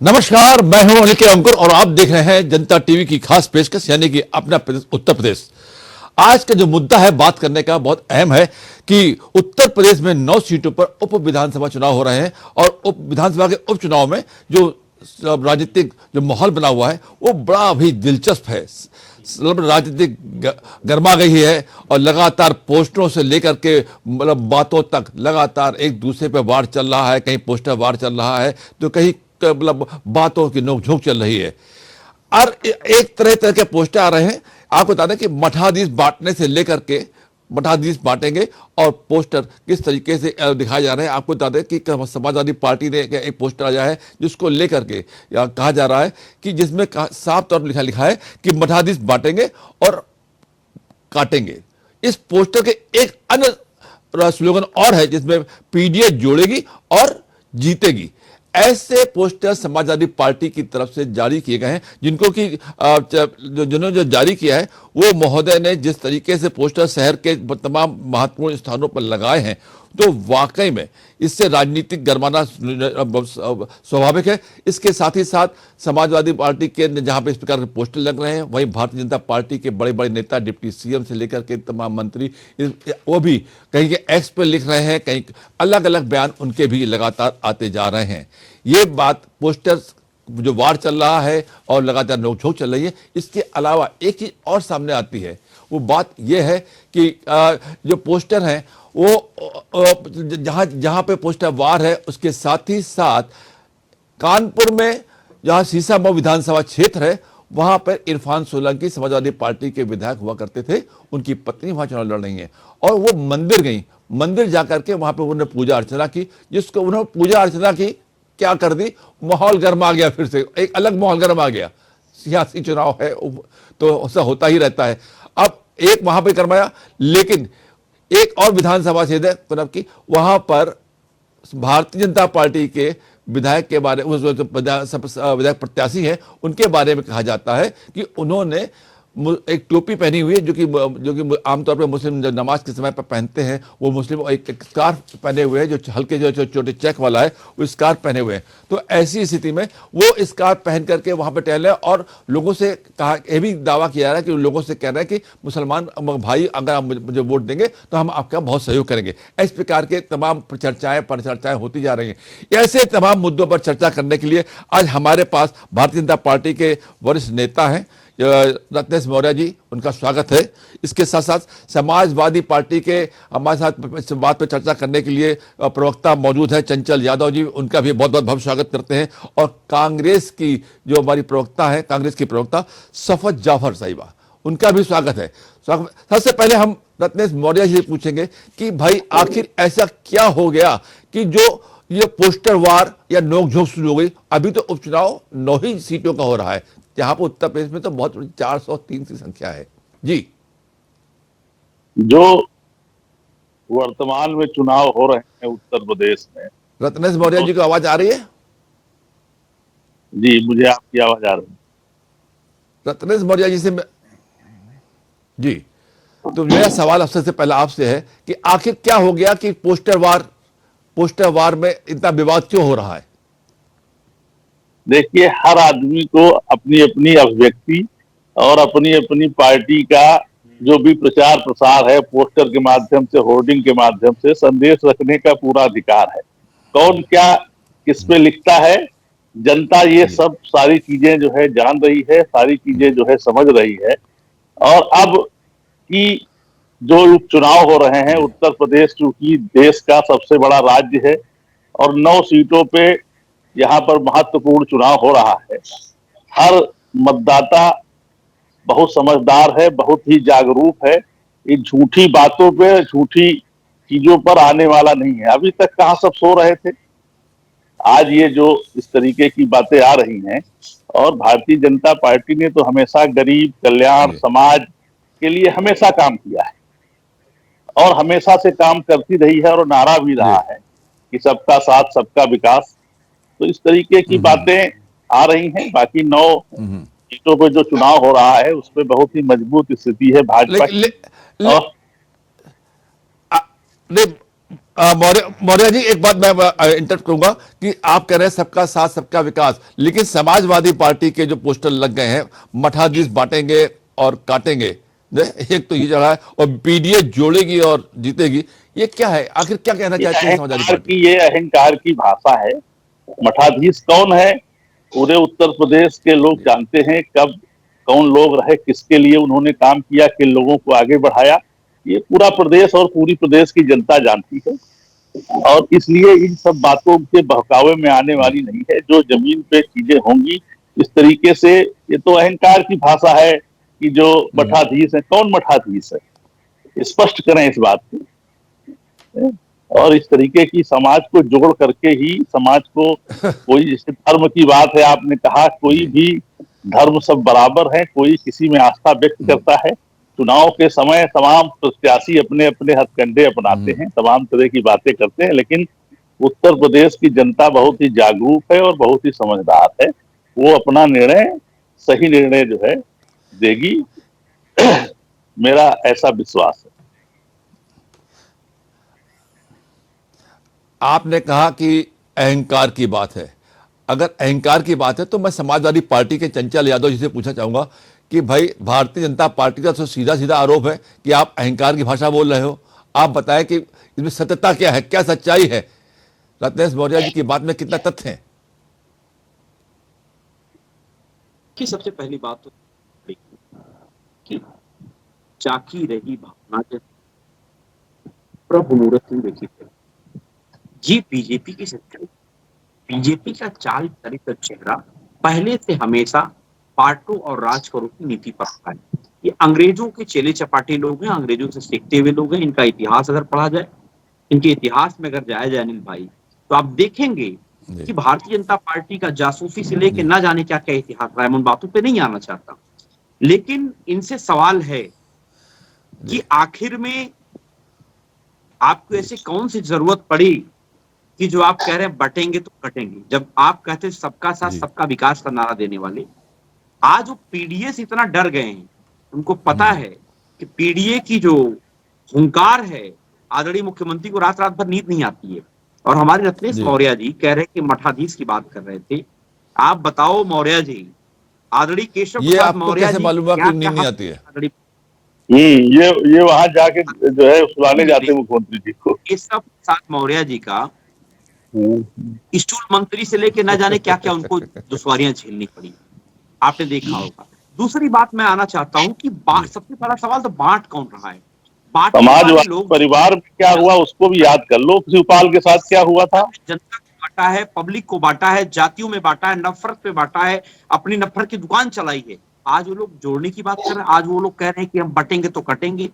नमस्कार, मैं हूं अनिल के अंकुर और आप देख रहे हैं जनता टीवी की खास पेशकश यानी कि अपना प्रदेश उत्तर प्रदेश। आज का जो मुद्दा है बात करने का बहुत अहम है कि उत्तर प्रदेश में 9 सीटों पर उप विधानसभा चुनाव हो रहे हैं और उप विधानसभा के उपचुनाव में जो राजनीतिक जो माहौल बना हुआ है वो बड़ा भी दिलचस्प है। मतलब राजनीतिक गर्मा गई है और लगातार पोस्टरों से लेकर के मतलब बातों तक लगातार एक दूसरे पे वार चल रहा है, कहीं पोस्टर वार चल रहा है तो कहीं मतलब बातों की नोकझोंक चल रही है और एक तरह तरह के पोस्टर आ रहे हैं। आपको बता दें कि मठाधीश बांटने से लेकर के मठाधीश बांटेंगे और पोस्टर किस तरीके से दिखाए जा रहे हैं। आपको बता दें कि समाजवादी पार्टी ने एक पोस्टर आया है जिसको लेकर के कहा जा रहा है कि जिसमें साफ तौर पर लिखा है कि मठाधीश बांटेंगे और काटेंगे। इस पोस्टर के एक अन्य स्लोगन और है जिसमें पीडीए जोड़ेगी और जीतेगी। ऐसे पोस्टर समाजवादी पार्टी की तरफ से जारी किए गए हैं जिनको कि जिन्होंने जो जारी किया है वो महोदय ने जिस तरीके से पोस्टर शहर के तमाम महत्वपूर्ण स्थानों पर लगाए हैं तो वाकई में इससे राजनीतिक गरमाना स्वाभाविक है। इसके साथ ही साथ समाजवादी पार्टी के जहां पे इस प्रकार के पोस्टर लग रहे हैं वहीं भारतीय जनता पार्टी के बड़े बड़े नेता डिप्टी सीएम से लेकर के तमाम मंत्री वो भी कहीं के एक्स पे लिख रहे हैं, कहीं अलग अलग बयान उनके भी लगातार आते जा रहे हैं। ये बात पोस्टर जो वार चल रहा है और लगातार नोकझोंक चल रही है, इसके अलावा एक चीज और सामने आती है। वो बात यह है कि जो पोस्टर हैं वो जहां जहां पे पोस्टर वार है उसके साथ ही साथ कानपुर में जहां सीसामऊ विधानसभा क्षेत्र है वहां पर इरफान सोलंकी समाजवादी पार्टी के विधायक हुआ करते थे, उनकी पत्नी वहां चुनाव लड़ रही है और वो मंदिर गई। मंदिर जाकर के वहां पर उन्होंने पूजा अर्चना की। जिसको उन्होंने पूजा अर्चना की क्या कर दी, माहौल गर्म आ गया, फिर से एक अलग माहौल गर्म आ गया। सियासी चुनाव है तो ऐसा होता ही रहता है। अब एक वहां पर करवाया लेकिन एक और विधानसभा क्षेत्र मतलब कि वहां पर भारतीय जनता पार्टी के विधायक के बारे में विधायक प्रत्याशी हैं उनके बारे में कहा जाता है कि उन्होंने एक टोपी पहनी हुई है जो कि आमतौर पर मुस्लिम जब नमाज के समय पर पहनते हैं वो मुस्लिम एक स्कार्फ पहने हुए हैं जो हल्के जो छोटे चेक वाला है वो स्कार्फ पहने हुए हैं। तो ऐसी स्थिति में वो स्कार्फ पहन करके वहां पर टहल रहे और लोगों से कहा यह भी दावा किया जा रहा है कि लोगों से कह रहे हैं कि मुसलमान भाई अगर आप मुझे वोट देंगे तो हम आपका बहुत सहयोग करेंगे। इस प्रकार के तमाम चर्चाएं परिचर्चाएं होती जा रही हैं। ऐसे तमाम मुद्दों पर चर्चा करने के लिए आज हमारे पास भारतीय जनता पार्टी के वरिष्ठ नेता हैं रत्नेश मौर्य जी, उनका स्वागत है। इसके साथ साथ समाजवादी पार्टी के हमारे साथ इस बात पर चर्चा करने के लिए प्रवक्ता मौजूद है चंचल यादव जी, उनका भी बहुत बहुत भव्य स्वागत करते हैं। और कांग्रेस की जो हमारी प्रवक्ता है, कांग्रेस की प्रवक्ता सफत जाफर साहिबा, उनका भी स्वागत है। सबसे पहले हम रत्नेश मौर्य जी से पूछेंगे कि भाई आखिर ऐसा क्या हो गया कि जो ये पोस्टर वार या नोकझोंक शुरू हो गई। अभी तो उपचुनाव 9 ही सीटों का हो रहा है जहां पर उत्तर प्रदेश में तो बहुत 403 की संख्या है जी। जो वर्तमान में चुनाव हो रहे हैं उत्तर प्रदेश में, रत्नेश मौर्य जी को आवाज आ रही है? जी मुझे आपकी आवाज आ रही है। रत्नेश मौर्य जी से जी, तो मेरा सवाल सबसे पहला आपसे है कि आखिर क्या हो गया कि पोस्टर वार में इतना विवाद क्यों हो रहा है? देखिए, हर आदमी को अपनी अपनी अभिव्यक्ति और अपनी अपनी पार्टी का जो भी प्रचार प्रसार है पोस्टर के माध्यम से, होर्डिंग के माध्यम से संदेश रखने का पूरा अधिकार है। कौन क्या किस पे लिखता है, जनता ये सब सारी चीजें जो है जान रही है, सारी चीजें जो है समझ रही है। और अब की जो चुनाव हो रहे हैं, उत्तर प्रदेश चूंकि देश का सबसे बड़ा राज्य है और 9 सीटों पे यहाँ पर महत्वपूर्ण चुनाव हो रहा है। हर मतदाता बहुत समझदार है, बहुत ही जागरूक है। ये झूठी बातों पे, झूठी चीजों पर आने वाला नहीं है। अभी तक कहाँ सब सो रहे थे, आज ये जो इस तरीके की बातें आ रही हैं। और भारतीय जनता पार्टी ने तो हमेशा गरीब कल्याण समाज के लिए हमेशा काम किया है और हमेशा से काम करती रही है और नारा भी रहा है कि सबका साथ सबका विकास। तो इस तरीके की बातें आ रही हैं। बाकी 9 सीटों पे जो चुनाव हो रहा है उसमें बहुत ही मजबूत स्थिति है भाजपा की। मौर्य मौर्य जी, एक बात मैं इंटरप्ट करूंगा कि आप कह रहे हैं सबका साथ सबका विकास, लेकिन समाजवादी पार्टी के जो पोस्टर लग गए हैं, मठाधीश बांटेंगे और काटेंगे, एक तो ये जगह है, और पीडीए जोड़ेगी और जीतेगी, ये क्या है आखिर, क्या कहना चाहती है समाजवादी पार्टी? ये अहंकार की भाषा है। मठाधीश कौन है? पूरे उत्तर प्रदेश के लोग जानते हैं कब कौन लोग रहे, किसके लिए उन्होंने काम किया, किन लोगों को आगे बढ़ाया, ये पूरा प्रदेश और पूरी प्रदेश की जनता जानती है। और इसलिए इन सब बातों के बहकावे में आने वाली नहीं है। जो जमीन पे चीजें होंगी इस तरीके से, ये तो अहंकार की भाषा है कि जो मठाधीश है, कौन मठाधीश है, स्पष्ट करें इस बात को। और इस तरीके की समाज को जोड़ करके ही समाज को, कोई जैसे धर्म की बात है, आपने कहा कोई भी धर्म सब बराबर है, कोई किसी में आस्था व्यक्त करता है। चुनाव के समय तमाम प्रत्याशी अपने अपने हथकंडे अपनाते हैं, तमाम तरह की बातें करते हैं, लेकिन उत्तर प्रदेश की जनता बहुत ही जागरूक है और बहुत ही समझदार है। वो अपना निर्णय, सही निर्णय जो है देगी, मेरा ऐसा विश्वास है। आपने कहा कि अहंकार की बात है, अगर अहंकार की बात है तो मैं समाजवादी पार्टी के चंचल यादव जी से पूछना चाहूंगा कि भाई, भारतीय जनता पार्टी का तो सीधा सीधा आरोप है कि आप अहंकार की भाषा बोल रहे हो। आप बताएं कि इसमें सत्यता क्या है, क्या सच्चाई है? रत्नेश मौर्य जी की बात में कितना तथ्य है? कि सबसे पहली बात तो कि जाकी रही भावना के प्रभु मूर्ति देखी थे। ये बीजेपी की सच्चाई। बीजेपी का चाल चरित्र चेहरा पहले से हमेशा पार्टों और राज करो की नीति पर रखा है। ये अंग्रेजों के चेले चपाटे लोग हैं, अंग्रेजों से सीखते हुए लोग हैं। इनका इतिहास अगर पढ़ा जाए, इनके इतिहास में अगर जाया जाए अनिल भाई, तो आप देखेंगे कि भारतीय जनता पार्टी का जासूसी से लेकर ना जाने क्या क्या इतिहास रहा है। मैं उन बातों पे नहीं आना चाहता, लेकिन इनसे सवाल है कि आखिर में आपको ऐसे कौन सी जरूरत पड़ी कि जो आप कह रहे हैं बटेंगे तो कटेंगे, जब आप कहते हैं सबका साथ सबका विकास का नारा देने वाले। आज वो पीडीए से इतना डर गए हैं, उनको पता है कि पीडीए की जो हुंकार है, आदरणीय मुख्यमंत्री को रात रात भर नींद नहीं आती है। और हमारे रत्नेश मौर्य जी कह रहे हैं कि मठाधीश की बात कर रहे थे। आप बताओ मौर्य जी, आदरणीय केशव प्रसाद मौर्य जी मालूम है कि नींद नहीं आती है? ये वहां जाके जो है सुनाने जाते मुख्यमंत्री जी को। केशव प्रसाद मौर्य जी का स्टूल मंत्री से लेके न जाने क्या क्या उनको दुश्वारियां झेलनी पड़ी, आपने देखा होगा। दूसरी बात मैं आना चाहता हूं कि सबसे बड़ा सवाल तो बांट कौन रहा है। समाजवादी लोग परिवार में क्या हुआ उसको भी याद कर लो, शिवपाल के साथ क्या हुआ था। जनता को बांटा है, पब्लिक को बांटा है, जातियों में बांटा है, नफरत पे बांटा है, अपनी नफरत की दुकान चलाई है। आज वो लोग जोड़ने की बात कर रहे हैं, आज वो लोग कह रहे हैं कि हम बटेंगे तो कटेंगे।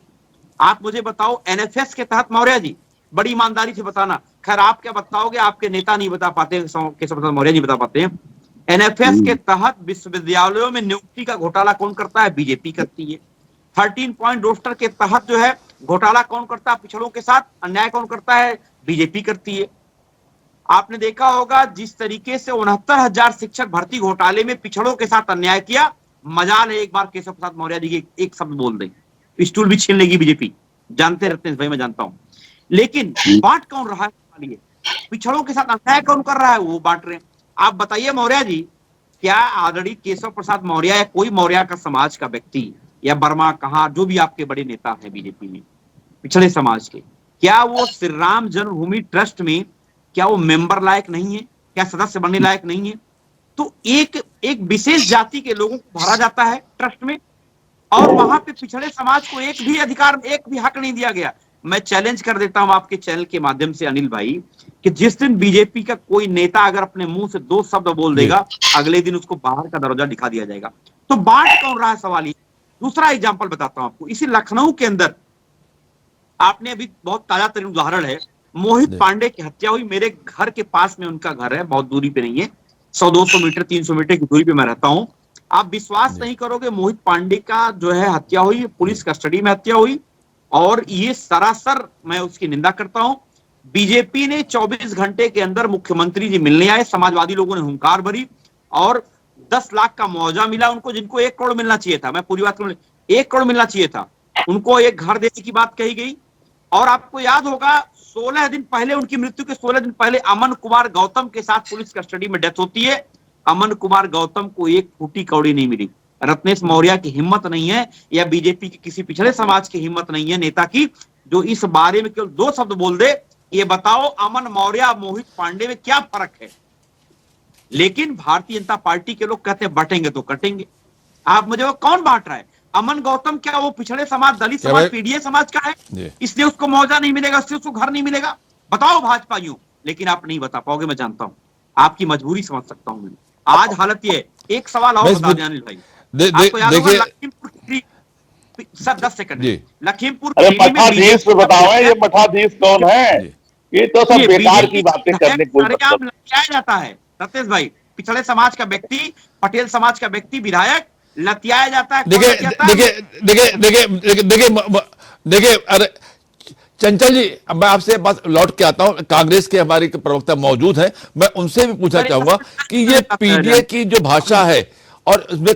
आप मुझे बताओ, एनएफएस के तहत मौर्य जी बड़ी ईमानदारी से बताना, खैर आप क्या बताओगे, आपके नेता नहीं बता पाते, केशव प्रसाद मौर्य जी बता पाते हैं। एनएफएस के तहत विश्वविद्यालयों में नियुक्ति का घोटाला कौन करता है? बीजेपी करती है। 13 पॉइंट रोस्टर के तहत जो है घोटाला कौन करता है? पिछड़ों के साथ अन्याय कौन करता है? बीजेपी करती है। आपने देखा होगा जिस तरीके से 69,000 शिक्षक भर्ती घोटाले में पिछड़ों के साथ अन्याय किया, मजाल है एक बार केशव प्रसाद मौर्य जी के एक शब्द बोल दें, स्टूल भी छीन लेगी बीजेपी। जानते रहते हैं भाई, मैं जानता हूं। लेकिन बांट कौन रहा है? पिछड़ों के साथ अन्याय कौन कर रहा है? वो बांट रहे हैं। आप बताइए मौर्य जी, क्या आदरणीय केशव प्रसाद मौर्य या कोई मौर्य का समाज का व्यक्ति या वर्मा कहा, जो भी आपके बड़े नेता हैं बीजेपी में पिछड़े समाज के, क्या वो श्री राम जन्मभूमि ट्रस्ट में क्या वो मेंबर लायक नहीं है? क्या सदस्य बनने लायक नहीं है? तो एक विशेष जाति के लोगों को भरा जाता है ट्रस्ट में, और वहां पे पिछड़े समाज को एक भी अधिकार, एक भी हक नहीं दिया गया। मैं चैलेंज कर देता हूं आपके चैनल के माध्यम से अनिल भाई, कि जिस दिन बीजेपी का कोई नेता अगर अपने मुंह से 2 शब्द बोल देगा, अगले दिन उसको बाहर का दरवाजा दिखा दिया जाएगा। तो बांट कौन रहा है, सवाल ये। दूसरा एग्जाम्पल बताता हूं आपको, इसी लखनऊ के अंदर आपने अभी बहुत ताजा तरीन उदाहरण है, मोहित पांडे की हत्या हुई। मेरे घर के पास में उनका घर है, बहुत दूरी पे नहीं है, 100-200 मीटर 300 मीटर की दूरी पे मैं रहता हूं। आप विश्वास नहीं करोगे, मोहित पांडे का जो है हत्या हुई, पुलिस कस्टडी में हत्या हुई, और ये सरासर मैं उसकी निंदा करता हूं। बीजेपी ने 24 घंटे के अंदर मुख्यमंत्री जी मिलने आए, समाजवादी लोगों ने हुंकार भरी, और 10 लाख का मुआवजा मिला उनको, जिनको 1 करोड़ मिलना चाहिए था। मैं पूरी बात करूं, 1 करोड़ मिलना चाहिए था उनको, एक घर देने की बात कही गई। और आपको याद होगा 16 दिन पहले, उनकी मृत्यु के 16 दिन पहले अमन कुमार गौतम के साथ पुलिस कस्टडी में डेथ होती है। अमन कुमार गौतम को एक फूटी कौड़ी नहीं मिली। रत्नेश मौर्य की हिम्मत नहीं है, या बीजेपी की किसी पिछड़े समाज की हिम्मत नहीं है नेता की, जो इस बारे में केवल 2 शब्द बोल दे, ये बताओ अमन मौर्य और मोहित पांडे में क्या फर्क है। लेकिन भारतीय जनता पार्टी के लोग कहते हैं बटेंगे तो कटेंगे। आप मुझे, वो कौन बांट रहा है? अमन गौतम क्या वो पिछड़े समाज, दलित समाज, पीडीए समाज का है? इसलिए उसको मुआवजा नहीं मिलेगा, इसलिए उसको घर नहीं मिलेगा? बताओ भाजपाइयों। लेकिन आप नहीं बता पाओगे, मैं जानता हूं, आपकी मजबूरी समझ सकता हूं मैं। आज हालत ये, एक सवाल और बता दें अनिल भाई, आपको याद होगा लखीमपुर, सर 10 सेकंड, लखीमपुर मठाधीश पे बताओ, ये मठाधीश कौन है? ये तो सब बेकार की बातें करने को लटकाया जाता है। रत्नेश भाई, पिछड़े समाज का व्यक्ति, पटेल समाज का व्यक्ति, विधायक लतियाया जाता है। देखिए, अरे चंचल जी, अब मैं आपसे बात लौट के आता हूं। कांग्रेस के हमारे प्रवक्ता मौजूद हैं, मैं उनसे भी पूछना चाहूंगा कि ये पीडीए की जो भाषा है, और इसमें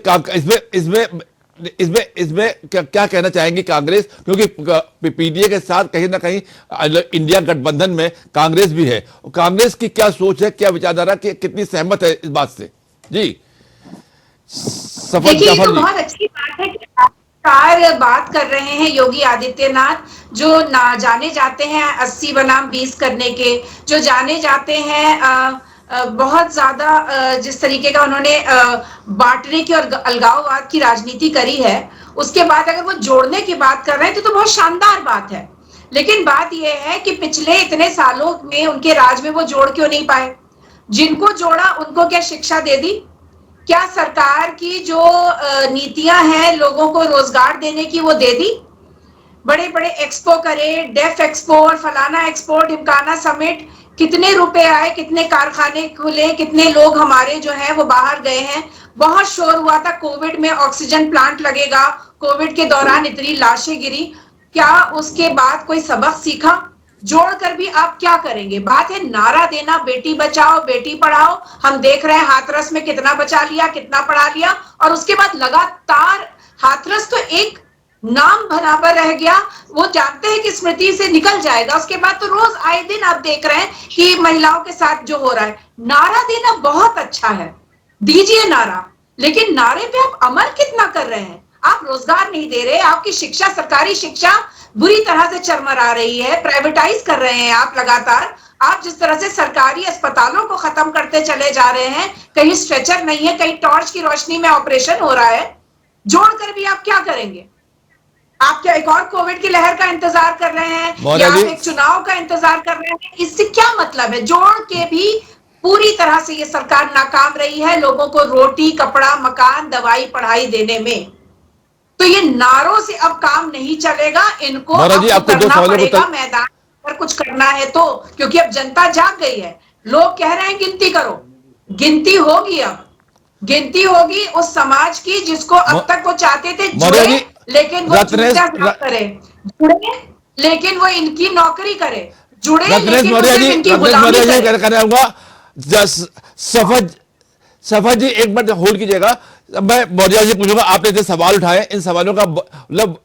क्या कहना चाहेंगे कांग्रेस, क्योंकि पीडीए के साथ कहीं ना कहीं इंडिया गठबंधन में कांग्रेस भी है। कांग्रेस की क्या सोच है, क्या विचारधारा, कितनी सहमत है इस बात से? जी देखिए, ये तो बहुत अच्छी बात है कि सरकार बात कर रहे हैं योगी आदित्यनाथ, जो ना जाने जाते हैं 80 बनाम 20 करने के, जो जाने जाते हैं बहुत ज्यादा जिस तरीके का उन्होंने बांटने की और अलगाववाद की राजनीति करी है, उसके बाद अगर वो जोड़ने की बात कर रहे हैं तो बहुत शानदार बात है। लेकिन बात यह है कि पिछले इतने सालों में उनके राज में वो जोड़ क्यों नहीं पाए? जिनको जोड़ा उनको क्या शिक्षा दे दी? क्या सरकार की जो नीतियां हैं लोगों को रोजगार देने की, वो दे दी? बड़े बड़े एक्सपो करे, डेफ एक्सपो और फलाना एक्सपो, ढिमकाना समिट, कितने रुपए आए, कितने कारखाने खुले, कितने लोग हमारे जो है वो बाहर गए हैं। बहुत शोर हुआ था कोविड में ऑक्सीजन प्लांट लगेगा, कोविड के दौरान इतनी लाशें गिरी, क्या उसके बाद कोई सबक सीखा? जोड़कर भी आप क्या करेंगे? बात है नारा देना, बेटी बचाओ बेटी पढ़ाओ, हम देख रहे हैं हाथरस में कितना बचा लिया, कितना पढ़ा लिया, और उसके बाद लगातार हाथरस तो एक नाम बराबर रह गया। वो जानते हैं कि स्मृति से निकल जाएगा, उसके बाद तो रोज आए दिन आप देख रहे हैं कि महिलाओं के साथ जो हो रहा है। नारा देना बहुत अच्छा है, दीजिए नारा, लेकिन नारे पे आप अमल कितना कर रहे हैं? आप रोजगार नहीं दे रहे, आपकी शिक्षा, सरकारी शिक्षा बुरी तरह से चरमरा रही है, प्राइवेटाइज कर रहे हैं आप लगातार। आप जिस तरह से सरकारी अस्पतालों को खत्म करते चले जा रहे हैं, कहीं स्ट्रेचर नहीं है, कहीं टॉर्च की रोशनी में ऑपरेशन हो रहा है, जोड़कर भी आप क्या करेंगे? आप क्या एक और कोविड की लहर का इंतजार कर रहे हैं, या आप एक चुनाव का इंतजार कर रहे हैं? इससे क्या मतलब है? जोड़ के भी पूरी तरह से ये सरकार नाकाम रही है लोगों को रोटी, कपड़ा, मकान, दवाई, पढ़ाई देने में। तो ये नारों से अब काम नहीं चलेगा, इनको अब करना पड़ेगा मैदान पर कुछ करना है तो, क्योंकि अब जनता जाग गई है। लोग कह रहे हैं गिनती करो, गिनती होगी, अब गिनती होगी उस समाज की जिसको अब तक वो चाहते थे जुड़े, लेकिन वो करे, जुड़े लेकिन वो इनकी नौकरी करे, जुड़े लेकिन वो इनकी गुलामी करे। सफर जी, एक बार होल्ड कीजिएगा, मैं मौर्य जी पूछूंगा, आपने जो सवाल उठाए, इन सवालों का मतलब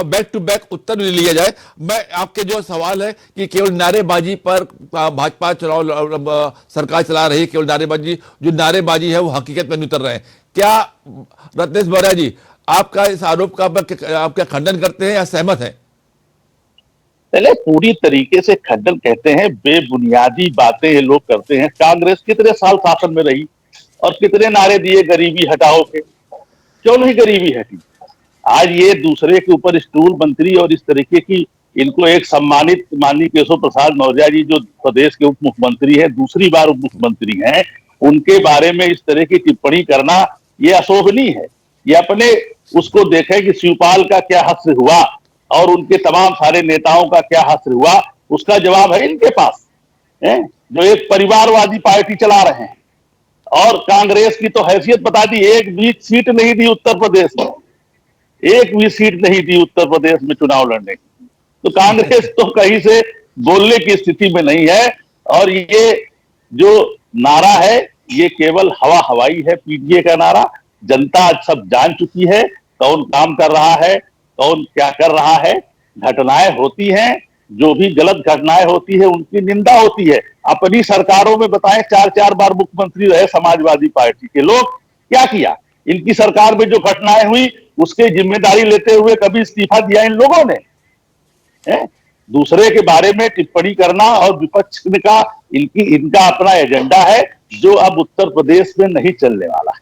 बैक टू बैक उत्तर लिया जाए। मैं आपके जो सवाल है कि केवल नारेबाजी पर भाजपा चुनाव सरकार चला रही है, केवल नारेबाजी, जो नारेबाजी है वो हकीकत में नहीं उतर रहे हैं, क्या रत्नेश मौर्य जी आपका इस आरोप का आप क्या खंडन करते हैं या सहमत हैं? पहले पूरी तरीके से खंडन कहते हैं, बेबुनियादी बातें ये लोग करते हैं। कांग्रेस कितने साल शासन में रही और कितने नारे दिए गरीबी हटाओ के, क्यों नहीं गरीबी हटी? आज ये दूसरे के ऊपर स्टूल मंत्री और इस तरीके की, इनको एक सम्मानित माननीय केशव प्रसाद मौर्य जी जो प्रदेश के उप मुख्यमंत्री हैं, दूसरी बार उप मुख्यमंत्री हैं, उनके बारे में इस तरह की टिप्पणी करना ये अशोभनीय है। ये अपने उसको देखें कि शिवपाल का क्या हश्र हुआ और उनके तमाम सारे नेताओं का क्या हश्र हुआ, उसका जवाब है इनके पास, जो एक परिवारवादी पार्टी चला रहे हैं। और कांग्रेस की तो हैसियत बता दी, एक भी सीट नहीं दी उत्तर प्रदेश में, एक भी सीट नहीं दी उत्तर प्रदेश में चुनाव लड़ने की। तो कांग्रेस तो कहीं से बोलने की स्थिति में नहीं है। और ये जो नारा है ये केवल हवा हवाई है, पीडीए का नारा। जनता सब जान चुकी है कौन काम कर रहा है, कौन क्या कर रहा है। घटनाएं होती हैं, जो भी गलत घटनाएं होती है उनकी निंदा होती है। अपनी सरकारों में बताएं, 4-4 बार मुख्यमंत्री रहे समाजवादी पार्टी के लोग, क्या किया? इनकी सरकार में जो घटनाएं हुई उसकी जिम्मेदारी लेते हुए कभी इस्तीफा दिया इन लोगों ने? है? दूसरे के बारे में टिप्पणी करना और विपक्ष का इनका अपना एजेंडा है जो अब उत्तर प्रदेश में नहीं चलने वाला है,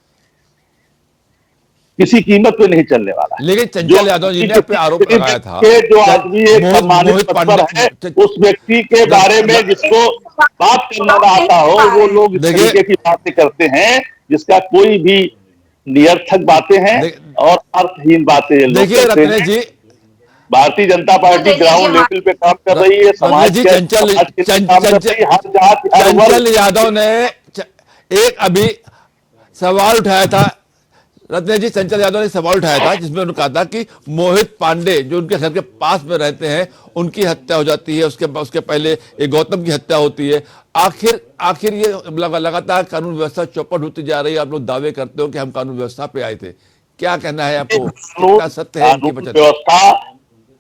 किसी कीमत पे नहीं चलने वाला है। लेकिन चंचल यादव जी ने आप पे आरोप लगाया था जो आदमी एक सम्मानित मोहित पद पर है, उस व्यक्ति के बारे में जिसको बात करना ना आता हो, वो लोग इस तरीके की बातें करते हैं जिसका कोई भी निरर्थक बातें हैं और अर्थहीन बातें लोग देखिए करते रत्नेश हैं। जी, Bharatiya Janata party ground level पे काम कर रही है, समाज जी, के काम कर रही है, हर जाति हर चंचल वर्ग। यादव ने एक अभी सवाल उठाया था, रत्नेश जी, चंचल यादव ने सवाल उठाया था जिसमें उन्होंने कहा था कि मोहित पांडे जो उनके घर के पास में रहते हैं उनकी हत्या हो जाती है, उसके पहले एक गौतम की हत्या होती है। आखिर ये लगातार कानून व्यवस्था चौपट होती जा रही है। आप लोग दावे करते हो कि हम कानून व्यवस्था पे आए थे, क्या कहना है आपको? कितना सत्य है इनकी वचन?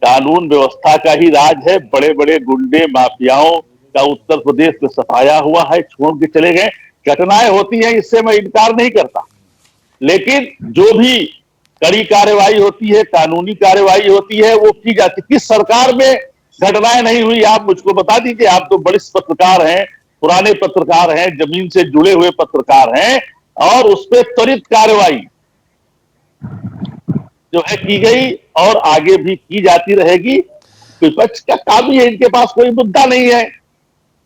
कानून व्यवस्था का ही राज है। बड़े बड़े गुंडे माफियाओं का उत्तर प्रदेश में सफाया हुआ है, छोड़ के चले गए। घटनाएं होती हैं, इससे मैं इनकार नहीं करता, लेकिन जो भी कड़ी कार्रवाई होती है, कानूनी कार्रवाई होती है, वो की जाती है। किस सरकार में घटनाएं नहीं हुई, आप मुझको बता दीजिए। आप तो बड़े पत्रकार हैं, पुराने पत्रकार हैं, जमीन से जुड़े हुए पत्रकार हैं, और उस पर त्वरित कार्रवाई जो है की गई और आगे भी की जाती रहेगी। विपक्ष का काम ही है, इनके पास कोई मुद्दा नहीं है।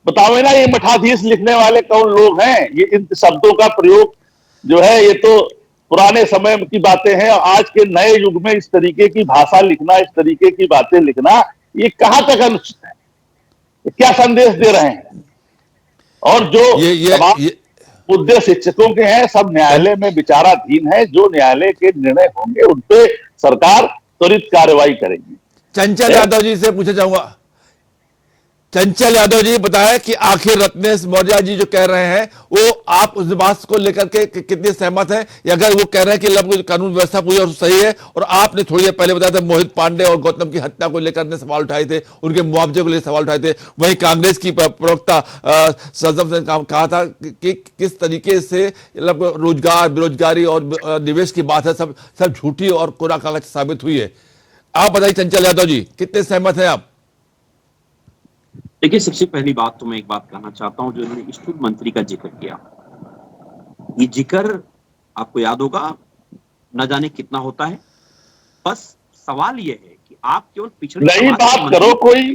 बताओ ना, ये मठाधीश लिखने वाले कौन लोग हैं? ये इन शब्दों का प्रयोग जो है, ये तो पुराने समय की बातें हैं। आज के नए युग में इस तरीके की भाषा लिखना, इस तरीके की बातें लिखना, ये कहां तक अनुचित है? ये क्या संदेश दे रहे हैं? और जो तमाम मुद्दे शिक्षकों के हैं, सब न्यायालय में विचाराधीन है। जो न्यायालय के निर्णय होंगे उन पे सरकार त्वरित कार्रवाई करेगी। चंचल यादव जी से पूछना चाहूंगा, चंचल यादव जी बताएं कि आखिर रत्नेश मौर्य जी जो कह रहे हैं वो आप उस बात को लेकर के कितने सहमत हैं? या अगर वो कह रहे हैं कि कानून व्यवस्था पूरी और सही है, और आपने थोड़ी देर पहले बताया था मोहित पांडे और गौतम की हत्या को लेकर सवाल उठाए थे, उनके मुआवजे को लेकर सवाल उठाए थे, वहीं कांग्रेस की प्रवक्ता सजम ने कहा था कि किस तरीके से रोजगार, बेरोजगारी और निवेश की बात है सब झूठी और कोरा कागज साबित हुई है। आप बताइए चंचल यादव जी, कितने सहमत हैं आप? देखिए, सबसे पहली बात तो मैं एक बात कहना चाहता हूं, जो इन्होंने स्टूल मंत्री का जिक्र किया, ये जिक्र आपको याद होगा न जाने कितना होता है। बस सवाल ये है कि आप केवल पिछड़े नहीं बात करो, कोई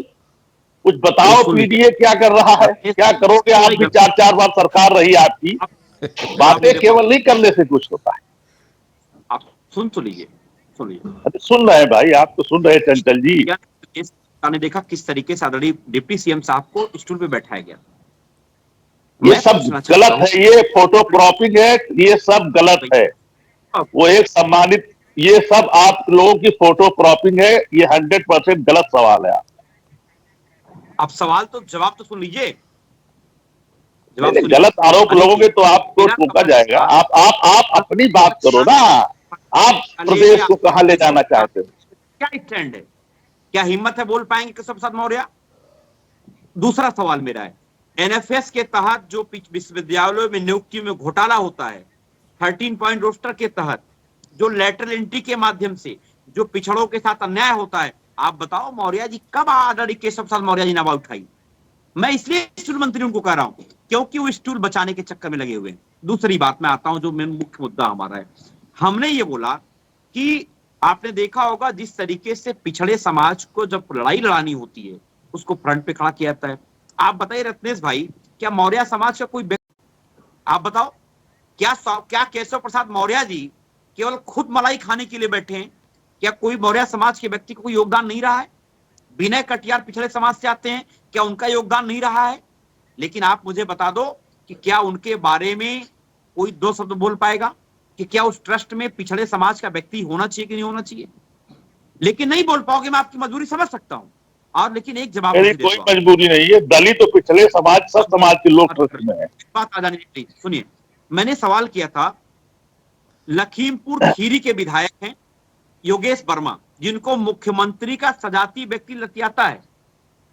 कुछ बताओ। पीडीए क्या कर रहा है, क्या करोगे? आप भी 4-4 बार सरकार रही आपकी, बातें केवल नहीं करने से कुछ होता है। आप सुन तो लीजिए, सुन रहे हैं भाई, आप तो सुन रहे हैं चंचल जी। ने देखा किस तरीके से आदरणीय डिप्टी सीएम साहब को स्टूल पे बैठाया गया। ये सब गलत है, ये फोटो क्रॉपिंग है, ये सब गलत है। वो एक सम्मानित, ये सब आप लोगों की फोटो क्रॉपिंग है, ये 100% गलत सवाल है। आप सवाल तो जवाब तो सुन लीजिए। गलत आरोप लोगोगे तो आपको टोका जाएगा। आप अपनी बात करो ना, आप प्रदेश को कहां ले जाना चाहते हो? क्या स्टैंड है? क्या हिम्मत है बोल पाएंगे केशव प्रसाद मौर्य? दूसरा सवाल मेरा है, एनएफएस के तहत जो विश्वविद्यालयों में नियुक्ति में घोटाला होता है, 13 पॉइंट रोस्टर के तहत जो लेटरल एंट्री के माध्यम से जो पिछड़ों के साथ अन्याय होता है, आप बताओ मौर्य जी कब आदरणीय केशव प्रसाद मौर्य जी ने आवाज उठाई? मैं इसलिए स्टूल मंत्री उनको कह रहा हूं क्योंकि वो स्टूल बचाने के चक्कर में लगे हुए हैं। दूसरी बात में आता हूं, जो मेन मुख्य मुद्दा हमारा है, हमने ये बोला कि आपने देखा होगा जिस तरीके से पिछड़े समाज को जब लड़ाई लड़ानी होती है उसको फ्रंट पे खड़ा किया जाता है। आप बताइए रत्नेश भाई, क्या मौर्य समाज का कोई, आप बताओ, क्या केशव प्रसाद मौर्य जी केवल खुद मलाई खाने के लिए बैठे हैं? क्या कोई मौर्य समाज के व्यक्ति को कोई योगदान नहीं रहा है? विनय कटियार पिछड़े समाज से आते हैं, क्या उनका योगदान नहीं रहा है? लेकिन आप मुझे बता दो कि क्या उनके बारे में कोई दो शब्द बोल पाएगा कि क्या उस ट्रस्ट में पिछड़े समाज का व्यक्ति होना चाहिए कि नहीं होना चाहिए? लेकिन नहीं बोल पाओगे, मैं आपकी मजबूरी समझ सकता हूं। और लेकिन एक जवाब, कोई मजबूरी नहीं है, दलित तो पिछड़े समाज, सब समाज के लोग ट्रस्ट में हैं। बात आ जाने दीजिए, सुनिए, मैंने सवाल किया था, लखीमपुर खीरी के विधायक हैं योगेश वर्मा, जिनको मुख्यमंत्री का सजाती व्यक्ति लतियाता है,